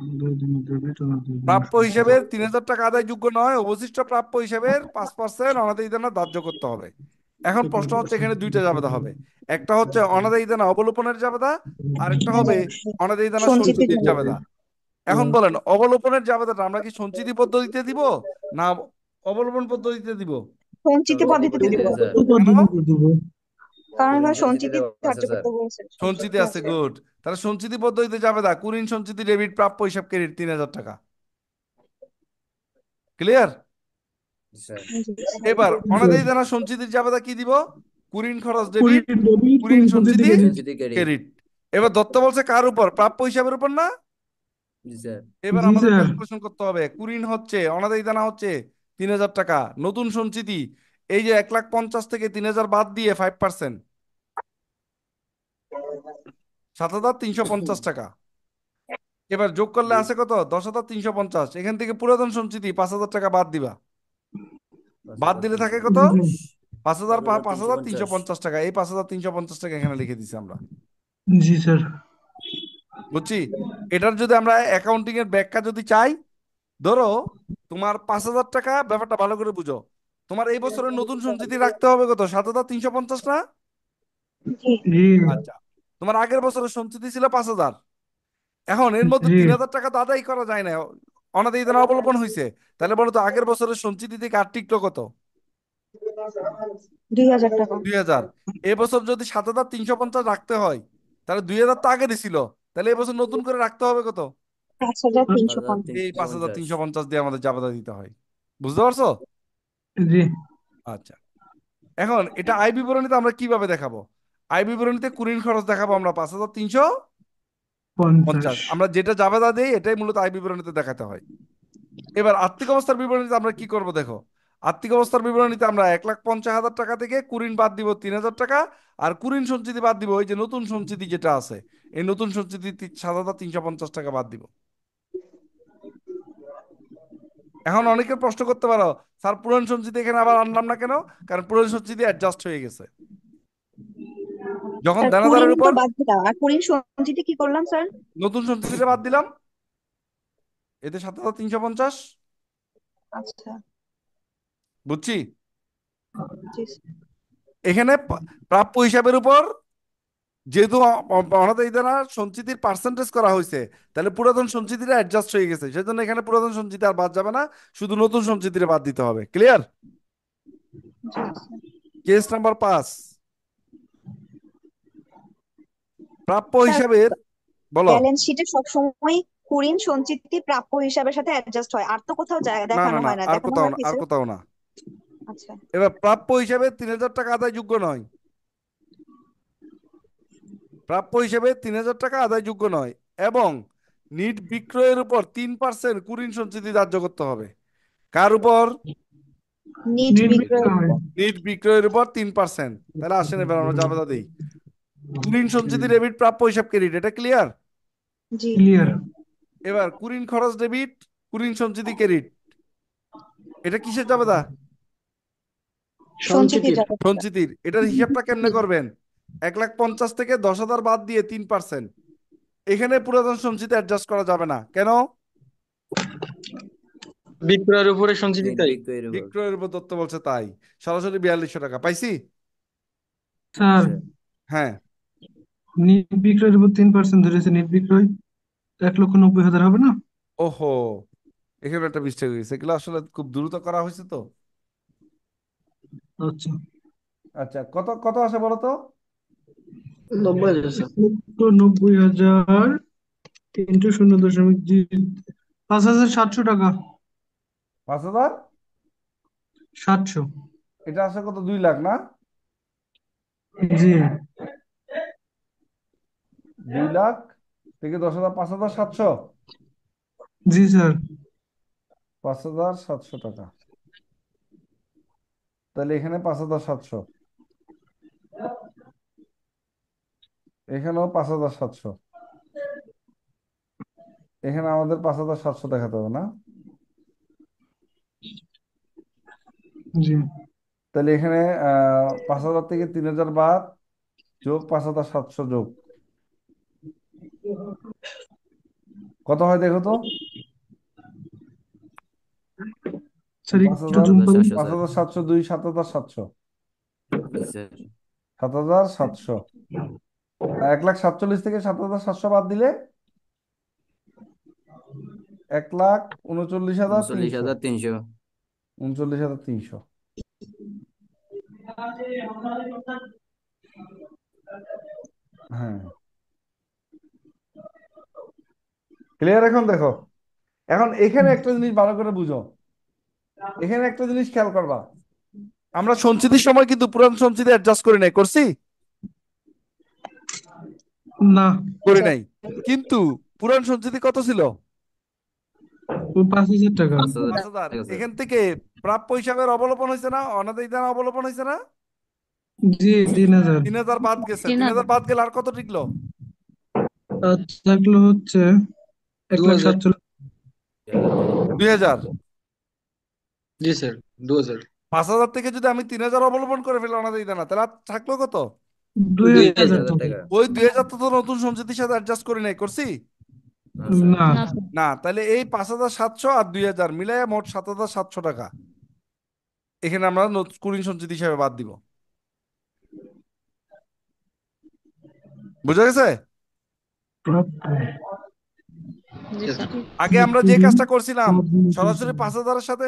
অনাদায়ী দেনা ডেবিট, অনাদায়ী দেনা প্রাপ্য সঞ্চিতি। হিসাবের 3,000 টাকা আদায়যোগ্য নয়, অবশিষ্ট প্রাপ্য হিসাবের 5% অনাদায়ী দেনা ধার্য করতে হবে। এখন প্রশ্ন হচ্ছে এখানে দুইটা জাবেদা হবে, একটা হচ্ছে অনাদায়ী দেনা অবলোপনের জাবেদা, আর একটা হবে অনাদায়ী দেনা সঞ্চিতির সঞ্চিতির জন্য। জাবেদা। এখন বলেন অবলোপনের জাবেদাটা আমরা কি সঞ্চিতি পদ্ধতিতে দিব না অবলোপন পদ্ধতিতে দিব? সঞ্চিতি সঞ্চিতিতে পদ্ধতিতে দিব, দিবেন স্যার, কেন? পদ্ধতিতে দেবো। কারণ কুড়িন এখানে সঞ্চিতি সঞ্চিতিতে আছে ধার্য স্যার। করতে বলছে। সঞ্চিতি সঞ্চিতি আছে, আছে। গুড। তাহলে সঞ্চিতি পদ্ধতিতে জাবেদা কুরিন সঞ্চিতি ডেবিট প্রাপ্য হিসাব ক্রেডিট 3,000 টাকা। ক্লিয়ার? জি স্যার। জি। এবার জি স্যার। অনাদায়ী দেনা সঞ্চিতির জাবেদা কি দিব? কুরিন খরচ কুড়ি ডেবিট, ডেবিট, কুরিন কুড়ি সঞ্চিতি সঞ্চিতি কুড়িন ক্রেডিট। সঞ্চিতি ক্রেডিট। ক্রেডিট। এবার দত্ত বলছে কার উপর? প্রাপ্য হিসাবের উপর না? জি স্যার। এবার জি আমাদের স্যার। ক্যালকুলেশন করতে হবে। কুরিন হচ্ছে অনাদায়ী দেনা হচ্ছে 3,000 টাকা, নতুন সঞ্চিতি এই যে 1,50,000 থেকে 3,000 বাদ দিয়ে 5%, 7,350 টাকা। এবার যোগ করলে আছে কত? 10,350। এখান থেকে পুরাতন সঞ্চিতি 5,000 টাকা বাদ দিবা। বাদ দিলে থাকে কত? 5,350। 5,000 পাঁচ হাজার তিনশো তিনশো পঞ্চাশ পঞ্চাশ টাকা। এই 5,350 টাকা এখানে লিখে দিছি আমরা। জি স্যার। বুঝছি। এটার যদি আমরা অ্যাকাউন্টিং এর ব্যাখ্যা যদি চাই, ধরো তোমার 5,000 টাকা, ব্যাপারটা ভালো করে বুঝো। তোমার এই বছরের নতুন সঞ্চিতি রাখতে হবে কত? 7,350 না? জি। জি। আচ্ছা, তোমার আগের বছরের সঞ্চিতি ছিল 5,000। এখন এর মধ্যে জি। 3,000 টাকা তো আদায় করা যায় না, অনাদায়ী দেনা অবলোপন হয়েছে। তাহলে বলো তো আগের বছরের সঞ্চিতি থেকে আর টিকলো কত? 2,000 টাকা। 2,000। এবছর যদি 7,350 রাখতে হয়, তাহলে 2,000 তো আগে দিছিল, তাহলে এবছর নতুন করে রাখতে হবে কত? 5,350। এই 5,350। 5,350 দিয়ে আমাদের জাবেদা দিতে হয়। বুঝতে পারছো? জি। আচ্ছা, এখন এটা আয় বিবরণীতে আমরা কিভাবে দেখাবো? আয় বিবরণীতে কুরিন খরচ দেখাবো আমরা 5,350। 50। আমরা যেটা জাবেদা দেই এটাই মূলত আয় বিবরণীতে দেখাতে হয়। এবার আর্থিক অবস্থার বিবরণীতে আমরা কি করব দেখো। আর্থিক অবস্থার বিবরণীতে আমরা 1,50,000 টাকা থেকে কুরিন বাদ দিব 3,000 টাকা, আর কুরিন সঞ্চিতি বাদ দিব ওই যে নতুন সঞ্চিতি যেটা আছে, এই নতুন সঞ্চিতি 7,350 টাকা বাদ দিব। এখন অনেকে প্রশ্ন করতে পারো, স্যার পুরান সঞ্চিতি এখানে আবার আনলাম না কেন? কারণ পুরান সঞ্চিতি অ্যাডজাস্ট হয়ে গেছে। যখন স্যার দানাদারের কুড়িন তো উপর বাদ দিলাম, আর কুড়িন সঞ্চিতি কি করলাম স্যার? নতুন সঞ্চিতিটা বাদ দিলাম, এতে 7,350। আচ্ছা, বুঝছি। জি স্যার। এখানে প্রাপ্য হিসাবের উপর যেহেতু অনাদায়ী দেনা সঞ্চিতির পার্সেন্টেজ করা হয়েছে, তাহলে পুরাতন সঞ্চিতিটা অ্যাডজাস্ট হয়ে গেছে, সেজন্য এখানে পুরাতন সঞ্চিতি আর বাদ যাবে না, শুধু নতুন সঞ্চিতিটা বাদ দিতে হবে। ক্লিয়ার? জি স্যার। কেস নাম্বার 5, প্রাপ্য স্যার হিসাবের, বলো। ব্যালেন্স শিটে সবসময় কুড়িন সঞ্চিতি প্রাপ্য হিসাবের সাথে অ্যাডজাস্ট হয়, আর তো কোথাও না না দেখানো না, হয় না, আর দেখানো কোথাও হয় না, আর কিছু? কোথাও না। আচ্ছা। এবার প্রাপ্য হিসাবে 3,000 টাকা আদায়যোগ্য নয়, প্রাপ্য হিসেবে 3,000 টাকা আদায়যোগ্য নয়, এবং নিট বিক্রয়ের উপর 3% কুরিন সঞ্চিতি ধার্য করতে হবে। কার উপর? নিট বিক্রয়ের নির্বিঘ্ন। উপর। নিট বিক্রয়ের উপর 3%। তাহলে আসেন এবার আমরা জাবেদা দিই। কুরিন সঞ্চিতি ডেবিট, প্রাপ্য হিসাব ক্রেডিট, এটা ক্লিয়ার? জি। ক্লিয়ার। এবার কুরিন খরচ ডেবিট, কুরিন সঞ্চিতি ক্রেডিট, এটা কিসের জাবেদা? সঞ্চিতি সঞ্চিতির। যাবে। সঞ্চিতির। এটার হিসাবটা কেমনে করবেন? 1,50,000 থেকে 10,000 বাদ দিয়ে 3%। এখানে পুরাতন সঞ্চিতি অ্যাডজাস্ট করা যাবে না, কেন? বিক্রয়ের উপরে সঞ্চিতি নেট তাই। বিক্রয়ের উপর। বিক্রয়ের উপর দত্ত বলছে তাই, সরাসরি 4,200 টাকা পাইছি। স্যার স্যার হ্যাঁ, নির্বিক্রয়ের উপর 3% ধরেছে, নির্বিক্রয় 1,90,000 হবে না? ওহো, এখানে একটা মিস্টেক হয়েছে, এগুলো আসলে খুব দ্রুত করা হয়েছে তো। আচ্ছা। আচ্ছা, কত কত আসে বলো তো? 90,000 স্যার। 1,90,000 ইন্টু 0.5,700 টাকা। 5,000। 700। এটা আসে কত, 2 লাখ না? জি। 2 লাখ থেকে 10,000, 5,700। জি স্যার। 5,700 টাকা, তাহলে এখানে 5,700, এখানেও 5,700, এখানে আমাদের 5,700 দেখাতে হবে না? জি। তাহলে এখানে 5,000 থেকে 3,000 বাদ, যোগ 5,700 যোগ, কত হয় দেখো তো? স্যার পাঁচ একটু হাজার জুম করুন। 7,700 স্যার। 5,702, 7,700, জি স্যার। 7,700। 1,47,000 থেকে 7,700 বাদ দিলে 1,39,300, 39,300। 39,300। হ্যাঁ, ক্লিয়ার? এখন দেখো, এখন এখানে একটা জিনিস ভালো করে বুঝো, এখানে একটা জিনিস খেয়াল করবা, আমরা সঞ্চিতির সময় কিন্তু পুরান সঞ্চিতি অ্যাডজাস্ট করি নাই, করছি? না, করি নাই। কিন্তু পুরান সঞ্চিতি কত ছিল? ওই 5,000 টাকা। 5,000। টাকা স্যার। এখান থেকে প্রাপ্য হিসাবের অবলোপন হয়েছে না, অনাদায়ী দেনা অবলোপন হয়েছে না? জি, 3,000। 3,000 বাদ গেছে, 3,000 বাদ গেলে আর কত টিকলো? আচ্ছা, এগুলো হচ্ছে 2,000। 1,47,000। 2,000। জি স্যার, 2,000। 5,000 থেকে যদি আমি 3,000 অবলম্বন করে ফেলি অনাদায়ী দেনা, তাহলে আর থাকলো কত? 2,000 2,000। 2,000 টাকা। টাকা। ওই 2,000 তো নতুন সঞ্চিতির সাথে অ্যাডজাস্ট করে নাই, করছি? না স্যার। না। না, তাহলে এই 5,700 আর 2,000 মিলাই মোট 7,700 টাকা এখানে আমরা কুড়ি সঞ্চিতি হিসাবে বাদ দিব। বুঝা গেছে? প্রাপ্য। আগে আমরা যে কুড়ি, কাজটা করছিলাম, সরাসরি 7,000। 5,000-এর সাথে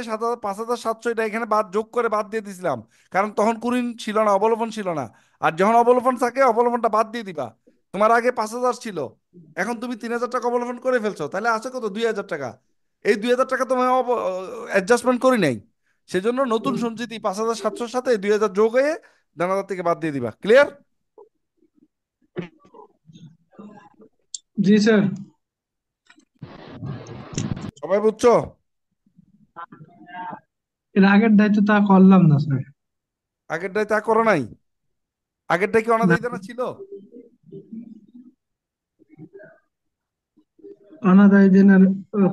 5,700 এটা এখানে যোগ করে বাদ দিয়ে দিছিলাম, কারণ তখন কুড়ি ছিল না, অবলোপন ছিল না। আর যখন অবলোপন থাকে, অবলোপনটা বাদ দিয়ে দিবা। তোমার আগে 5,000 ছিল, এখন তুমি 3,000 টাকা অবলোপন করে ফেলছো, তাহলে আছে কত, 2,000 টাকা। এই 2,000 টাকা তোমার অ্যাডজাস্টমেন্ট করি নাই, সেজন্য নতুন সঞ্চিতি 5,700-র সাথে 2,000 যোগ হয়ে দানাদার থেকে বাদ দিয়ে দিবা। ক্লিয়ার? জি স্যার। সবাই বুঝছো? এর আগের দায়িত্ব তা করলাম না স্যার। আগেরটাই তা করো নাই? আগেরটাই কি না, অনাদায়ী দেনা ছিল? অনাদায়ী দেনার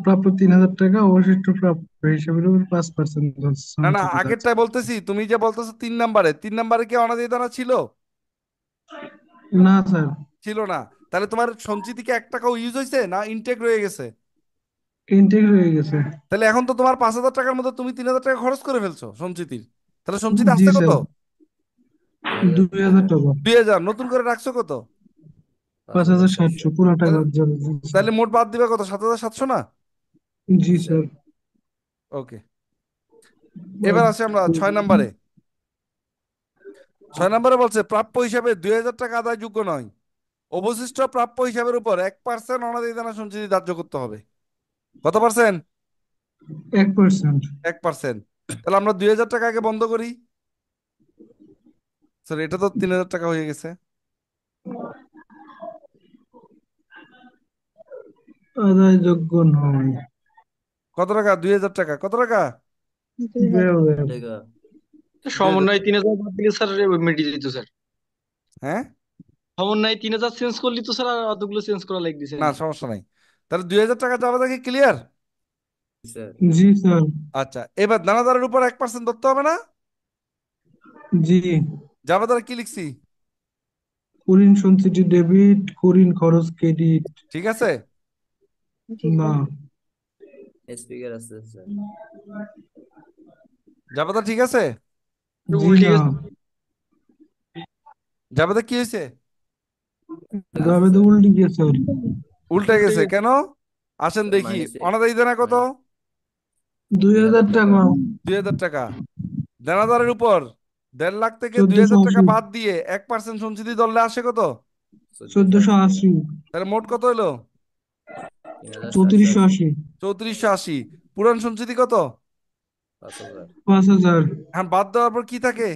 প্রাপ্য 3,000 টাকা, অবশিষ্ট প্রাপ্য হিসাবের উপর 5% না না, সঞ্চিত আছে। আগেরটাই বলতেছি, তুমি যে বলতেছো 3 নাম্বারে, 3 নাম্বারে কি অনাদায়ী দেনা ছিল? না স্যার, ছিল না। তাহলে তোমার সঞ্চিতি কি 1 টাকাও ইউজ হয়েছে না ইনটেক রয়ে গেছে? ইনটেক রয়ে গেছে। তাহলে এখন তো তোমার 5,000 টাকার মধ্যে তুমি 3,000 টাকা খরচ করে ফেলছো সঞ্চিতির। তাহলে সঞ্চিতি জি আসছে কত? স্যার, 2,000 2,000 টাকা। 2,000। নতুন করে রাখছো কত? 5,700 5,700। পুরো টাকা তাহলে জন্য। জি স্যার। তাহলে মোট বাদ দিবে কত? 7,700 না? জি জি স্যার। স্যার। ওকে, এবার আসি আমরা 6 নম্বরে। 6 নম্বরে বলছে প্রাপ্য হিসাবে 2,000 টাকা আদায়যোগ্য নয়, অবশিষ্ট প্রাপ্য হিসাবের উপর 1% অনাদায়িদানা সঞ্চিতি ধার্য করতে হবে। কত পার্সেন্ট? 1%। 1%। তাহলে আমরা 2,000 টাকা আগে বন্ধ করি। স্যার এটা তো 3,000 টাকা হয়ে গেছে। আদায়যোগ্য নয়। কত টাকা? 2,000 টাকা। কত টাকা? 2,000। ব্যয়। টাকা। দুই হাজার সমন্বয় 3,000 বাদ দিলে স্যার মিটিয়ে দিত স্যার। হ্যাঁ, সমন্বয় 3,000 চেঞ্জ করলি তো স্যার, আর অতগুলো চেঞ্জ করা লাগতেছে না না। সমস্যা নাই। তাহলে 2,000 টাকা যাবে দেখি ক্লিয়ার। জি স্যার। জি স্যার। আচ্ছা, এবার দানাদারের উপর 1% ধরতে হবে না? জি। জাবেদার কি লিখছি? কুরিন সঞ্চিতি ডেবিট, কুরিন খরচ ক্রেডিট। ঠিক আছে? জি না। স্যার। স্পিকার আছে স্যার। জাবেদা ঠিক আছে? জি উল্টে না। গেছে। জাবেদা কি হয়েছে? আছে যাবে তো স্যার। উল্টে গিয়ে স্যার। উল্টে উল্টে গেছে গেছে। কেন? আসেন দেখি। মাইনাস অনাদায়িদানা কত? মাইনাস 2,000 2,000 টাকা। টাকা। 2,000 টাকা। দেনাদারের উপর 1.5 লাখ থেকে 2,000 টাকা 1480। বাদ দিয়ে 1% সঞ্চিতি ধরলে আসে কত? 1,480। 1480। তাহলে মোট কত হলো? 3,780। 3480। 3,480। পুরান সঞ্চিতি কত? 5,000। 5,000। এখন বাদ দেওয়ার পর কি থাকে?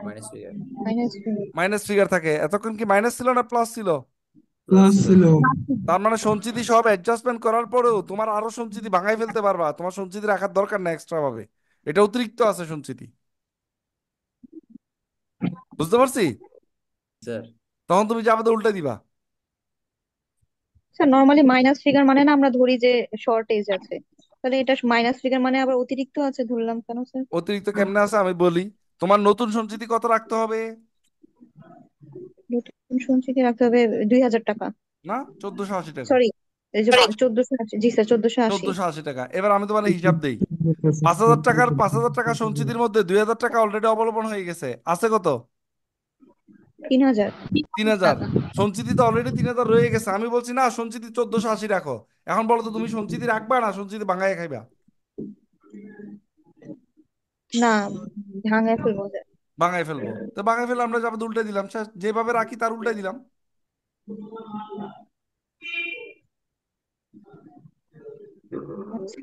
Minus figure. -2। মাইনাস ফিগার থাকে। এতক্ষণ কি মাইনাস ছিল না প্লাস ছিল? প্লাস প্লাস ছিল। ছিল। তার মানে সঞ্চিতি সব অ্যাডজাস্টমেন্ট করার পরেও তোমার আরো সঞ্চিতি ভাঙাই ফেলতে পারবা, তোমার সঞ্চিতি রাখার দরকার না এক্সট্রা ভাবে। এটা অতিরিক্ত আছে সঞ্চিতি। বুঝতে পারছি? স্যার। তখন তুমি যাবে তো উল্টে দিবা। স্যার নর্মালি মাইনাস ফিগার মানে না আমরা ধরি যে শর্টেজ আছে, তাহলে এটা মাইনাস ফিগার মানে আবার অতিরিক্ত আছে ধরলাম কেন স্যার? অতিরিক্ত কেমনে আছে আমি বলি। তোমার নতুন সঞ্চিতি কত রাখতে হবে? নতুন সঞ্চিতি রাখতে হবে 2,000 টাকা। না, 1,480 টাকা। সরি, এই যে 1480। জি স্যার, 1480। 1,480 টাকা। এবার আমি তোমার হিসাব দেই। 5,000 টাকার 5,000 টাকা সঞ্চিতির মধ্যে 2,000 টাকা অলরেডি অবলম্বন হয়ে গেছে। আছে কত? 3,000 3,000। টাকা। সঞ্চিতি তো অলরেডি 3,000 রয়ে গেছে। আমি বলছি না সঞ্চিতি 1,480 রাখো। এখন বলো তো তুমি সঞ্চিতি রাখবা না সঞ্চিতি ভাঙায় খাইবা? না, ভাঙায় ফেলবো স্যার। ভাঙায় ফেলবো। তো ভাঙায় ফেলে আমরা যাবে উল্টে দিলাম, শেষ। যেভাবে রাখি তার উল্টাই দিলাম। আচ্ছা।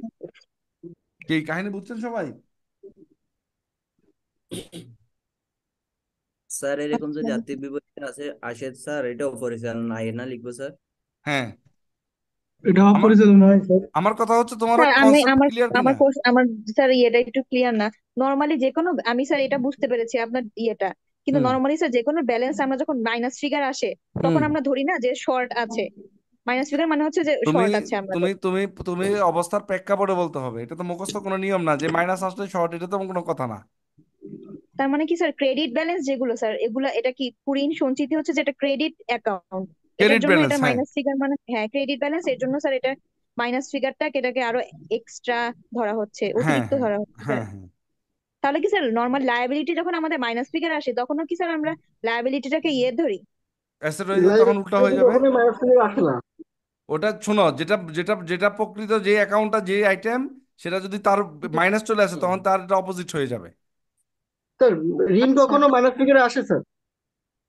কি কাহিনী বুঝছেন সবাই? স্যার এরকম আচ্ছা। যদি আর্থিক বিবরণী আছে আসে স্যার, এটা অপরিচালনা নাই না লিখবো স্যার। হ্যাঁ। এটা আমার অপরিচিত নয় স্যার। আমার কথা হচ্ছে তোমার স্যার আমি কনসেপ্ট আমার ক্লিয়ার আমার কিনা। আমার স্যার ইয়েটা একটু ক্লিয়ার না। নর্মালি যে কোনো, আমি স্যার এটা বুঝতে পেরেছি আপনার ইয়েটা, কিন্তু হুম নর্মালি স্যার যে কোনো ব্যালেন্স আমরা যখন মাইনাস ফিগার আসে তখন হুম। আমরা ধরি না যে শর্ট আছে। মাইনাস ফিগার মানে হচ্ছে যে তুমি শর্ট আছে আমরা তুমি ধরি। তুমি তুমি অবস্থার প্রেক্ষাপটে বলতে হবে। এটা তো মুখস্থ কোনো নিয়ম না যে মাইনাস আসলে শর্ট, এটা তো কোনো কথা না। তার মানে কি স্যার ক্রেডিট ব্যালেন্স যেগুলো স্যার এগুলা, এটা কি কুড়িন সঞ্চিতি হচ্ছে যেটা ক্রেডিট অ্যাকাউন্ট, এটার ক্রেডিট জন্য ব্যালেন্স, এটা হ্যাঁ। মাইনাস ফিগার মানে হ্যাঁ ক্রেডিট ব্যালেন্স, এর জন্য স্যার এটা মাইনাস ফিগারটাকে এটাকে আরো এক্সট্রা ধরা হচ্ছে, হ্যাঁ অতিরিক্ত হ্যাঁ ধরা হচ্ছে স্যার। হ্যাঁ হ্যাঁ। তাহলে কি স্যার নর্মাল লায়াবিলিটি যখন আমাদের মাইনাস ফিগার আসে তখনও কি স্যার আমরা লায়াবিলিটিটাকে ইয়ে ধরি? অ্যাসেট হয়ে যায়, তখন উল্টা হয়ে লাইবিলিটি যাবে। কখনোই মাইনাস থেকে আসে না। ওটা শোনো, যেটা যেটা যেটা প্রকৃত যে অ্যাকাউন্টটা যে আইটেম, সেটা যদি তার মাইনাস চলে আসে তখন তার এটা অপোজিট হয়ে যাবে। স্যার ঋণ আচ্ছা। কখনো মাইনাস ফিগারে আসে স্যার?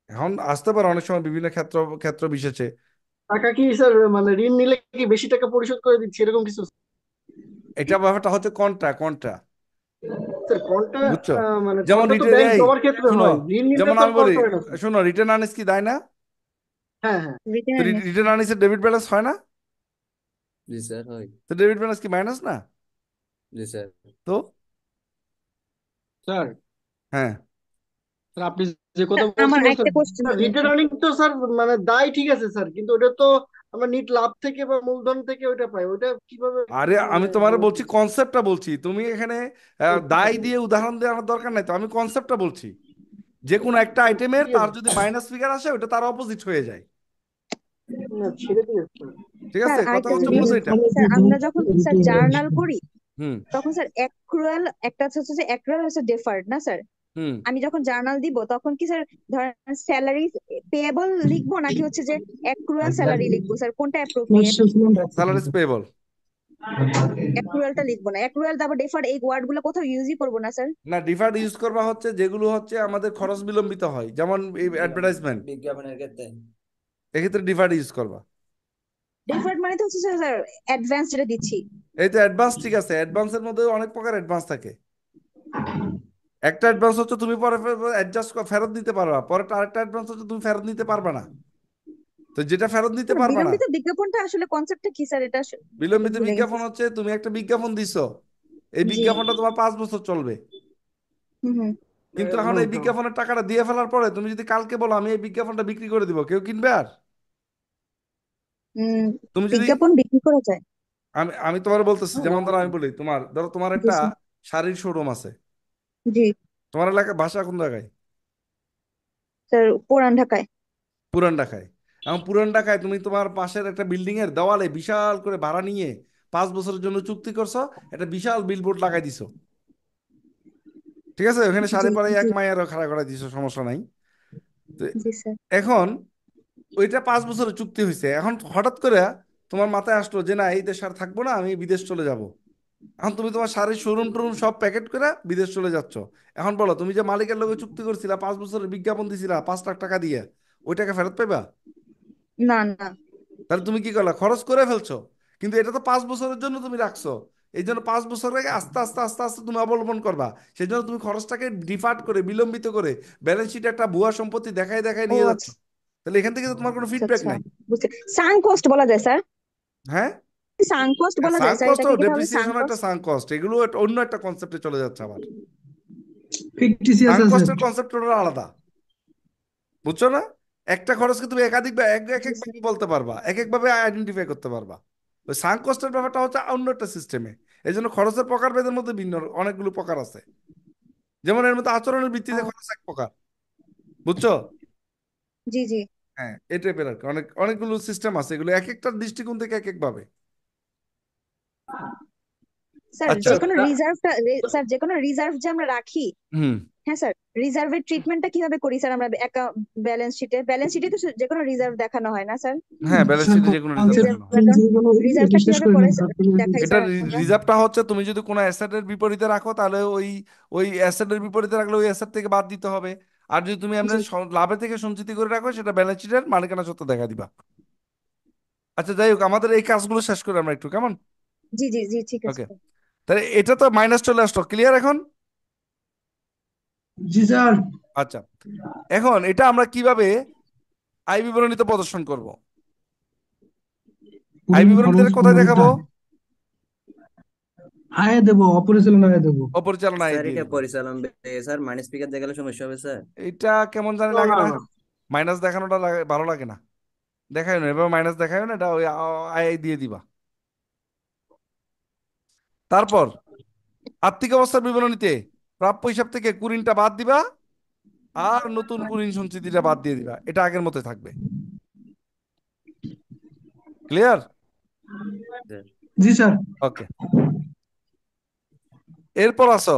এখন আসতে পারে অনেক সময় বিভিন্ন ক্ষেত্র ক্ষেত্র বিশেষে। টাকা কি স্যার, মানে ঋণ নিলে কি বেশি টাকা পরিশোধ করে দিচ্ছে এরকম কিছু? এটা ব্যাপারটা হচ্ছে কন্ট্রা কন্ট্রা। স্যার কোনটা? বুঝছো? মানে যেমন কোনটা তো রিটেন ব্যাংক এই জমার ক্ষেত্রে শুনো, হয়, ঋণ নিলে যেমন তো আর আমি কল বলি, করে না স্যার। শোনো, রিটেন আর্নিস কি দেয় না? হ্যাঁ হ্যাঁ। রিটেন তো আর্নিংস। রিটেন আর্নিসের ডেবিট ব্যালেন্স হয় না? জি স্যার হয়। তো ডেবিট ব্যালেন্স কি মাইনাস না? জি স্যার। তো স্যার, হ্যাঁ। স্যার আপনি যে কথা আমার বলছিলেন স্যার, একটা কোশ্চেন ছিল রিটার্ন স্যার। আর্নিং তো স্যার মানে দায় ঠিক আছে স্যার, কিন্তু ওটা তো আমরা নিট লাভ থেকে বা মূলধন থেকে ওইটা পাই, ওইটা কিভাবে আরে মানে আমি তোমার বলেন বলছি, কনসেপ্টটা বলছি। তুমি এখানে দায় দিয়ে উদাহরণ দেওয়ার দরকার নাই তো, আমি কনসেপ্টটা বলছি। যে কোনো একটা আইটেমের তার যদি মাইনাস ফিগার আসে ওটা তার অপোজিট হয়ে যায়। না ছেড়ে দিয়েছে। ঠিক স্যার আছে, কথা আরেকটা হচ্ছে জিনিস, বোঝো এটা। স্যার আমরা যখন স্যার জার্নাল করি হুম তখন স্যার অ্যাক্রুয়াল একটা হচ্ছে যে অ্যাক্রুয়াল হচ্ছে ডেফার্ড না স্যার? হুম আমি যখন জার্নাল দিব তখন কি স্যার ধরেন স্যালারি পেয়েবল লিখবো নাকি হচ্ছে যে অ্যাক্রুয়াল স্যালারি লিখবো স্যার, কোনটা অ্যাপ্রোপ্রিয়েট? Salaries payable. অ্যাক্রুয়ালটা লিখবো না, অ্যাক্রুয়াল তারপর ডেফার্ড এই ওয়ার্ড গুলো কোথাও ইউজই করবো না স্যার? না, ডিফার্ড ইউজ করবা হচ্ছে যেগুলো হচ্ছে আমাদের খরচ বিলম্বিত হয়, যেমন এই অ্যাডভার্টাইজমেন্ট, বিজ্ঞাপনের ক্ষেত্রে এক্ষেত্রে ডিফার্ড ইউজ করবা। ডেফার্ড মানে তো হচ্ছে স্যার অ্যাডভান্স যেটা দিচ্ছি। এই তো অ্যাডভান্স, ঠিক আছে, অ্যাডভান্সের মধ্যে অনেক প্রকার অ্যাডভান্স থাকে। একটা অ্যাডভান্স হচ্ছে তুমি পরে অ্যাডজাস্ট ফেরত দিতে পারবা, পরে আরেকটা অ্যাডভান্স হচ্ছে তুমি ফেরত নিতে পারবে না। তো যেটা ফেরত নিতে স্যার পারবে না, বিলম্বিত বিজ্ঞাপনটা আসলে কনসেপ্টটা কি স্যার? এটা এটা বিলম্বিত ভুলে গেছি। বিজ্ঞাপন হচ্ছে তুমি একটা বিজ্ঞাপন দিছো, এই জি। বিজ্ঞাপনটা তোমার 5 বছর চলবে, হুম হুম। কিন্তু এখন এই বিজ্ঞাপনের টাকাটা দিয়ে ফেলার পরে তুমি যদি কালকে বলো আমি এই বিজ্ঞাপনটা বিক্রি করে দিব, কেউ কিনবে আর? উম, তুমি যদি, বিজ্ঞাপন বিক্রি করা যায়? আমি আমি তোমার বলতেছি, যেমন ধরো আমি বলি ধরো তোমার জি একটা স্যার। শাড়ির শোরুম আছে, জি তোমার এলাকায় বাসা কোন জায়গায়? স্যার, পুরান ঢাকায়। পুরান ঢাকায়। এখন পুরান ঢাকায় তুমি তোমার পাশের একটা বিল্ডিং এর দেওয়ালে বিশাল করে ভাড়া নিয়ে 5 বছরের জন্য চুক্তি করছো, একটা বিশাল বিলবোর্ড লাগাই দিছো, ঠিক আছে, ওখানে জি সাড়ে পাড়ে জি এক মাইয়ারও খাড়া করাই দিছো, সমস্যা নাই। তো জি স্যার। এখন ওইটা 5 বছরের চুক্তি হয়েছে, এখন হঠাৎ করে তোমার মাথায় আসলো যে না এই দেশে আর থাকবো না, আমি বিদেশ চলে যাব। এখন তুমি তোমার শাড়ির শোরুম টোরুম সব প্যাকেট করে বিদেশ চলে যাচ্ছ। এখন বলো তুমি যে মালিকের লগে চুক্তি করছিলা, 5 বছরের বিজ্ঞাপন দিছিলা 5 লাখ টাকা দিয়ে, ওই টাকা ফেরত পাইবা? না না। তাহলে তুমি কি করলা, খরচ করে ফেলছো, কিন্তু এটা তো 5 বছরের জন্য তুমি রাখছো। এই জন্য 5 বছর আগে আস্তে আস্তে আস্তে আস্তে তুমি অবলম্বন করবা। সেই জন্য তুমি খরচটাকে ডিফার্ট করে বিলম্বিত করে ব্যালেন্স শিটে একটা ভুয়া সম্পত্তি দেখায় দেখায় ও নিয়ে যাচ্ছ। আচ্ছা তাহলে এখান থেকে তো তোমার কোনো আচ্ছা ফিডব্যাক আচ্ছা, নাই। বুঝতে। সাঙ্ক কস্ট বলা যায় স্যার? হ্যাঁ, সাঙ্ক কস্ট বলা যায় সাঙ্ক স্যার কস্ট ও এটাকে কি তাহলে সাঙ্ক ডেপ্রিসিয়েশন একটা কস্ট? সাঙ্ক কস্ট, এগুলো অন্য একটা কনসেপ্টে চলে যাচ্ছে আবার। ফিকটিসিয়াস সাঙ্ক অ্যাসেট। কস্টের কনসেপ্ট ওটা আলাদা, বুঝছো না? একটা খরচকে তুমি একাধিক বা এক এক ভাবে বলতে পারবা, এক এক ভাবে আইডেন্টিফাই করতে পারবা। ওই সাঙ্ক কস্টের ব্যাপারটা হচ্ছে অন্য একটা সিস্টেমে। এই জন্য খরচের প্রকারভেদের মধ্যে ভিন্ন অনেকগুলো প্রকার আছে। যেমন এর মধ্যে আচরণের ভিত্তিতে খরচ এক প্রকার, বুঝছো? জি জি। হ্যাঁ, এই টাইপের আর কি অনেকগুলো সিস্টেম আছে, এগুলো এক একটা দৃষ্টিকোণ থেকে এক এক ভাবে। স্যার আচ্ছা। যে কোনো রিজার্ভটা, স্যার যে কোনো রিজার্ভ যে আমরা রাখি, হুম। হ্যাঁ স্যার, রিজার্ভের ট্রিটমেন্টটা কিভাবে করি স্যার? আমরা ব্যালেন্স শিটে তো যে কোনো রিজার্ভ দেখানো হয় না স্যার? হ্যাঁ, ব্যালেন্স শিটে যে কোনো রিজার্ভ রিজার্ভ দেখানো হয়। অ্যাকাউন্ট, যেগুলো এটা রিজার্ভটা শেষ কিভাবে করে করে নেন তারপরে দেখাই এটা স্যার আমরা? রিজার্ভটা হচ্ছে তুমি যদি কোনো অ্যাসেটের বিপরীতে রাখো তাহলে ওই ওই অ্যাসেটের বিপরীতে রাখলে ওই অ্যাসেট থেকে বাদ দিতে হবে। আর যদি তুমি এমনি জি লাভে থেকে সঞ্চিতি করে রাখো সেটা ব্যালেন্স শিটের মালিকানা সত্ত্বে দেখা দিবা। আচ্ছা, যাই হোক, আমাদের এই কাজগুলো শেষ করে আমরা একটু কেমন। জি জি জি, ঠিক আছে ওকে, স্যার। তাহলে এটা তো মাইনাস চলে আসলো, ক্লিয়ার এখন? জি স্যার। আচ্ছা, এখন এটা আমরা কিভাবে আয় বিবরণীতে প্রদর্শন করব? আয় কুড়ি বিবরণীতে খরচ কোথায় দেখাবো? পনেরোটা আয় দেবো, অপরিচালনা আয় দেবো। অপরিচালনা আয় স্যার দিয়ে এটা দিব। পরিচালন স্যার মাইনাস স্পিকার দেখালে সমস্যা হবে স্যার। এটা কেমন জানি না লাগে না না, না। মাইনাস দেখানোটা ভালো লাগে না। দেখায় না এবার, মাইনাস দেখায় না, এটা ওই আয় দিয়ে দিবা। তারপর আর্থিক অবস্থার বিবরণীতে প্রাপ্য হিসাব থেকে কুড়িনটা বাদ দিবা, আর নতুন কুড়িন সঞ্চিতিটা বাদ দিয়ে দিবা, এটা আগের মতো থাকবে। ক্লিয়ার? স্যার জি স্যার। ওকে, এরপর আসো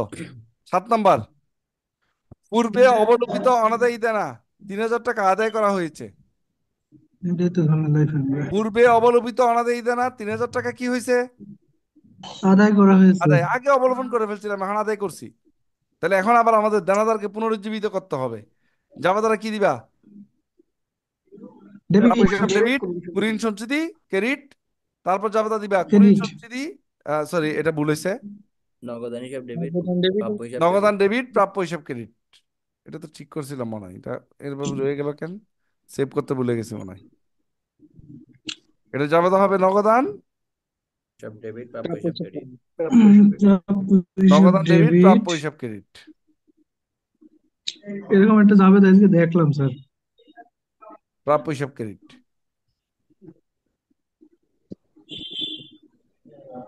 7 নাম্বার, পূর্বে অবলোপিত অনাদায়ী দেনা 3,000 টাকা আদায় করা হয়েছে। এটাই তো ঝামেলায় থাকবে। পূর্বে অবলোপিত অনাদায়ী দেনা 3,000 টাকা কি হয়েছে? আদায় করা হয়েছে। আদায়, আগে অবলোপন করে ফেলছিলাম, এখন আদায় করছি। তাহলে এখন আবার আমাদের দেনাদারকে পুনরুজ্জীবিত করতে হবে। যাবা দ্বারা কি দিবা? প্রাপ্য ডেবিট। হিসাব ডেবিট, কুড়িন সঞ্চিতি ক্রেডিট, তারপর যাবে দিবা কুড়িন ক্রেডিট। সঞ্চিতি, সরি এটা ভুল হয়েছে, নগদান হিসাব ডেবিট, ডেবিট। প্রাপ্য হিসাব নগদান ক্রেডিট। ডেবিট, প্রাপ্য হিসাব ক্রেডিট। এটা তো ঠিক করছিলাম মনে হয়, এটা এরভাবে রয়ে গেল কেন, সেভ করতে ভুলে গেছি মনে হয়। এটা যাবে হবে নগদান, হিসাব ডেবিট, প্রাপ্য হিসাব ক্রেডিট। হিসাব নগদান ডেবিট, ডেবিট। প্রাপ্য হিসাব ক্রেডিট, এরকম একটা জাবেদা আজকে দেখলাম স্যার। প্রাপ্য হিসাব ক্রেডিট,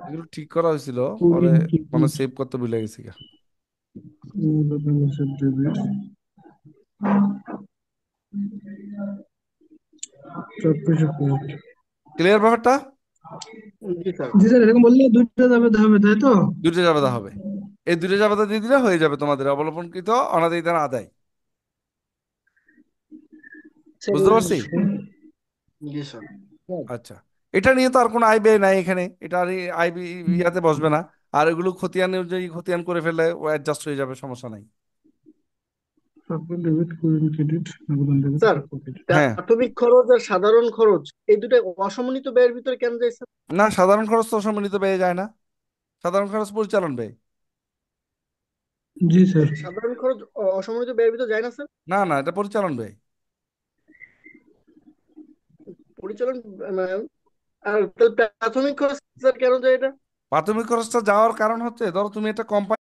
এগুলো ঠিক করা হয়েছিল, পরে কুড়িন মানে ক্রেডিট। সেভ করতে ভুলে গেছি গা। নগদান হিসাব ডেবিট। প্রাপ্য হিসাব। ক্লিয়ার ব্যাপারটা? জি স্যার। জি স্যার, এরকম বললে দুইটা যাবে হবে, তাই তো? দুটো জাবেদা হবে, এই দুটো জাবেদা দিয়ে দিলে হয়ে যাবে তোমাদের অবলম্বনকৃত অনাদায়ী দেনা আদায়। বুঝতে পারছি? জি স্যার। আচ্ছা, এটা নিয়ে তো আর কোনো আয় ব্যয় নাই এখানে, এটা আর আয় ইয়াতে বসবে না। আর এগুলো খতিয়ান অনুযায়ী খতিয়ান করে ফেললে অ্যাডজাস্ট হয়ে যাবে, সমস্যা নাই। প্রাপ্য ডেবিট, ক্রেডিট, নগদান ডেবিট, স্যার, প্রাপ্য ক্রেডিট। হ্যাঁ, প্রাথমিক খরচ আর সাধারণ খরচ এই দুটো অসমন্বিত ব্যয়ের ভিতরে কেন যায় স্যার? না সাধারণ খরচ তো সম্মিলিত ব্যয়ে যায় না, সাধারণ খরচ পরিচালন ব্যয়। জি স্যার। সাধারণ খরচ অসমন্বিত ব্যয়ের ভিতরে যায় না স্যার? না না, এটা পরিচালন ব্যয়। পরিচালন আর তাহলে প্রাথমিক খরচ স্যার কেন যায় এটা? প্রাথমিক খরচটা যাওয়ার কারণ হচ্ছে, ধরো তুমি একটা কোম্পানি